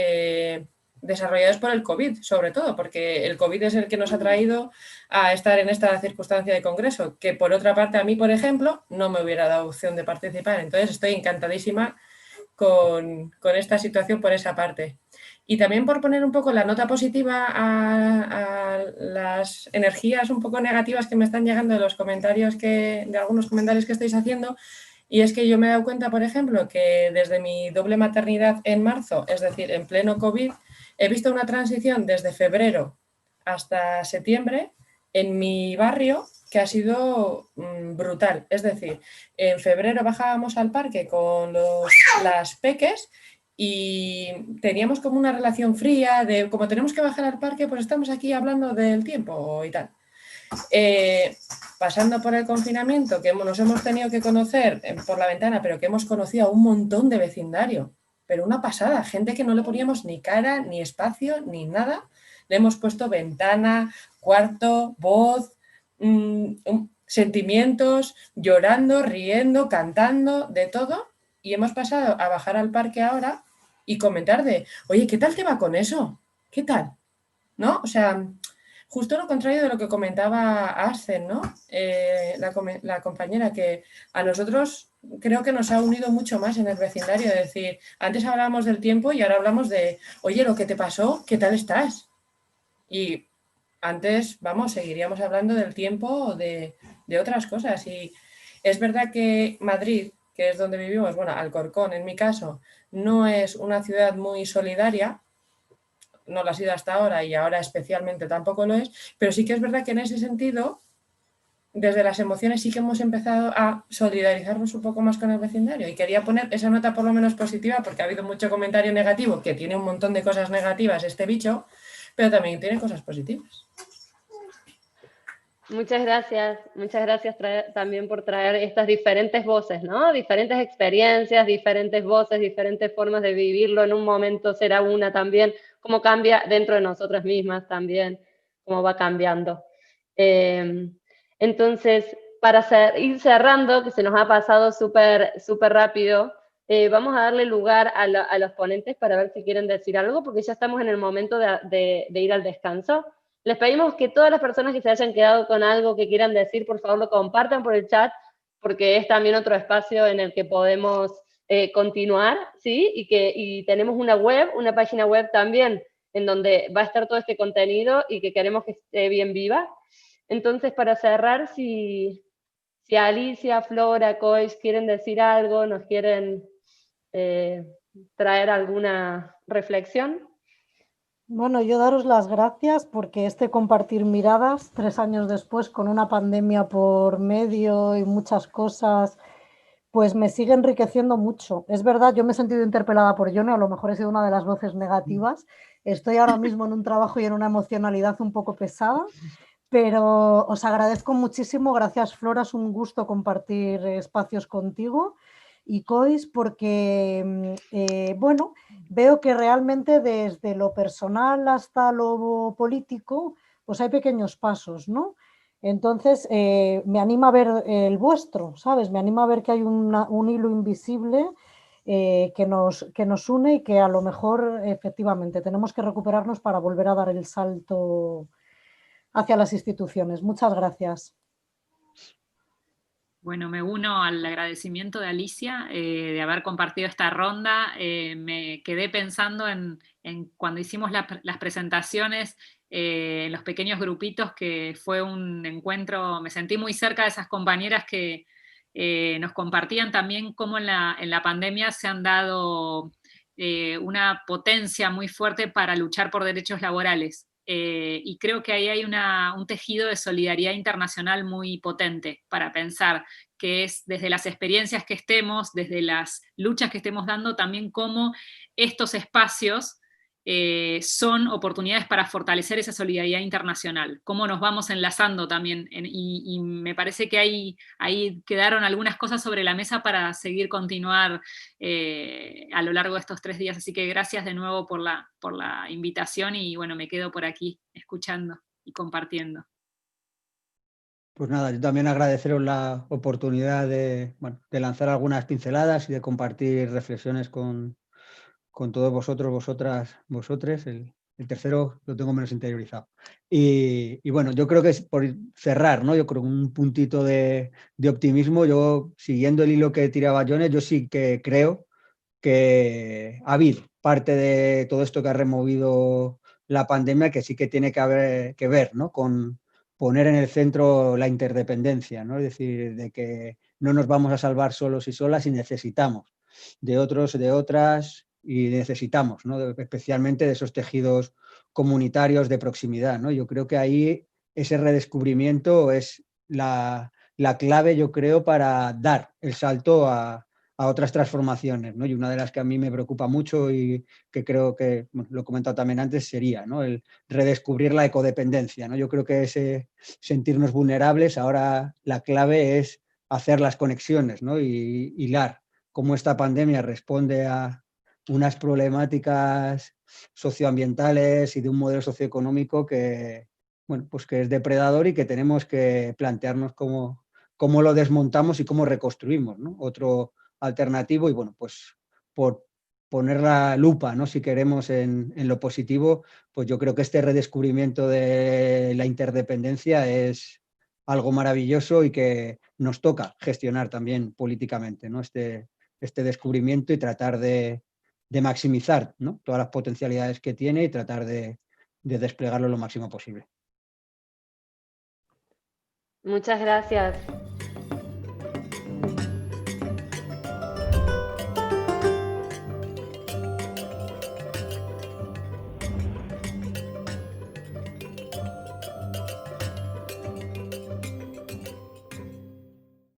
desarrollados por el COVID, sobre todo, porque el COVID es el que nos ha traído a estar en esta circunstancia de congreso, que por otra parte a mí, por ejemplo, no me hubiera dado opción de participar. Entonces estoy encantadísima con esta situación por esa parte. Y también por poner un poco la nota positiva a las energías un poco negativas que me están llegando de los comentarios de algunos comentarios que estáis haciendo, y es que yo me he dado cuenta, por ejemplo, que desde mi doble maternidad en marzo, es decir, en pleno COVID, he visto una transición desde febrero hasta septiembre en mi barrio que ha sido brutal. Es decir, en febrero bajábamos al parque con las peques y teníamos como una relación fría de como tenemos que bajar al parque, pues estamos aquí hablando del tiempo y tal. Pasando por el confinamiento, que nos hemos tenido que conocer por la ventana, pero que hemos conocido a un montón de vecindario, pero una pasada, gente que no le poníamos ni cara, ni espacio, ni nada. Le hemos puesto ventana, cuarto, voz, sentimientos, llorando, riendo, cantando, de todo, y hemos pasado a bajar al parque ahora y comentar de, oye, ¿qué tal te va con eso? ¿Qué tal? ¿No? O sea, justo lo contrario de lo que comentaba Arsen, ¿no? La compañera, que a nosotros creo que nos ha unido mucho más en el vecindario, es decir, antes hablábamos del tiempo y ahora hablamos de, oye, lo que te pasó, ¿qué tal estás? Y antes, vamos, seguiríamos hablando del tiempo o de otras cosas. Y es verdad que Madrid, que es donde vivimos, bueno, Alcorcón en mi caso, no es una ciudad muy solidaria, no lo ha sido hasta ahora y ahora especialmente tampoco lo es, pero sí que es verdad que en ese sentido, desde las emociones sí que hemos empezado a solidarizarnos un poco más con el vecindario, y quería poner esa nota por lo menos positiva porque ha habido mucho comentario negativo, que tiene un montón de cosas negativas este bicho, pero también tiene cosas positivas. Muchas gracias también por traer estas diferentes voces, ¿no? Diferentes experiencias, diferentes voces, diferentes formas de vivirlo. En un momento será una también, cómo cambia dentro de nosotras mismas también, cómo va cambiando. Entonces, para ir cerrando, que se nos ha pasado súper rápido, vamos a darle lugar a los ponentes para ver si quieren decir algo, porque ya estamos en el momento de ir al descanso. Les pedimos que todas las personas que se hayan quedado con algo que quieran decir, por favor lo compartan por el chat, porque es también otro espacio en el que podemos continuar, ¿sí? Y tenemos una página web también, en donde va a estar todo este contenido y que queremos que esté bien viva. Entonces, para cerrar, si Alicia, Flora, Cois quieren decir algo, nos quieren traer alguna reflexión. Bueno, yo daros las gracias porque este compartir miradas 3 años después con una pandemia por medio y muchas cosas, pues me sigue enriqueciendo mucho. Es verdad, yo me he sentido interpelada por Yone, a lo mejor he sido una de las voces negativas. Estoy ahora mismo en un trabajo y en una emocionalidad un poco pesada, pero os agradezco muchísimo. Gracias, Flora, es un gusto compartir espacios contigo. Y Cois, porque, bueno, veo que realmente desde lo personal hasta lo político, pues hay pequeños pasos, ¿no? Entonces, me anima a ver el vuestro, ¿sabes? Me anima a ver que hay un hilo invisible que nos une y que a lo mejor, efectivamente, tenemos que recuperarnos para volver a dar el salto hacia las instituciones. Muchas gracias. Bueno, me uno al agradecimiento de Alicia de haber compartido esta ronda. Me quedé pensando en cuando hicimos las presentaciones, en los pequeños grupitos, que fue un encuentro, me sentí muy cerca de esas compañeras que nos compartían también cómo en la pandemia se han dado una potencia muy fuerte para luchar por derechos laborales. Y creo que ahí hay un tejido de solidaridad internacional muy potente para pensar, que es desde las experiencias que estemos, desde las luchas que estemos dando, también cómo estos espacios son oportunidades para fortalecer esa solidaridad internacional, cómo nos vamos enlazando también, y me parece que ahí quedaron algunas cosas sobre la mesa para seguir continuar a lo largo de estos 3 días, así que gracias de nuevo por la invitación, y bueno, me quedo por aquí escuchando y compartiendo. Pues nada, yo también agradeceros la oportunidad de lanzar algunas pinceladas y de compartir reflexiones con todos vosotros, vosotras, vosotres. El tercero lo tengo menos interiorizado. Y bueno, yo creo que es por cerrar, ¿no? Yo creo que un puntito de optimismo. Yo, siguiendo el hilo que tiraba Jones, yo sí que creo que ha habido parte de todo esto que ha removido la pandemia que sí que tiene que ver, ¿no? Con poner en el centro la interdependencia, ¿no? Es decir, de que no nos vamos a salvar solos y solas y necesitamos de otros, de otras, y necesitamos, ¿no? Especialmente de esos tejidos comunitarios de proximidad, ¿no? Yo creo que ahí ese redescubrimiento es la clave, yo creo, para dar el salto a otras transformaciones, ¿no? Y una de las que a mí me preocupa mucho y que creo que, bueno, lo he comentado también antes, sería, ¿no? El redescubrir la ecodependencia, ¿no? Yo creo que ese sentirnos vulnerables, ahora la clave es hacer las conexiones, ¿no? Y hilar cómo esta pandemia responde a unas problemáticas socioambientales y de un modelo socioeconómico que, bueno, pues que es depredador y que tenemos que plantearnos cómo lo desmontamos y cómo reconstruimos, ¿no? Otro alternativo y bueno, pues por poner la lupa, ¿no? Si queremos en lo positivo, pues yo creo que este redescubrimiento de la interdependencia es algo maravilloso y que nos toca gestionar también políticamente, ¿no? Este descubrimiento y tratar de maximizar, ¿no? Todas las potencialidades que tiene y tratar de desplegarlo lo máximo posible. Muchas gracias.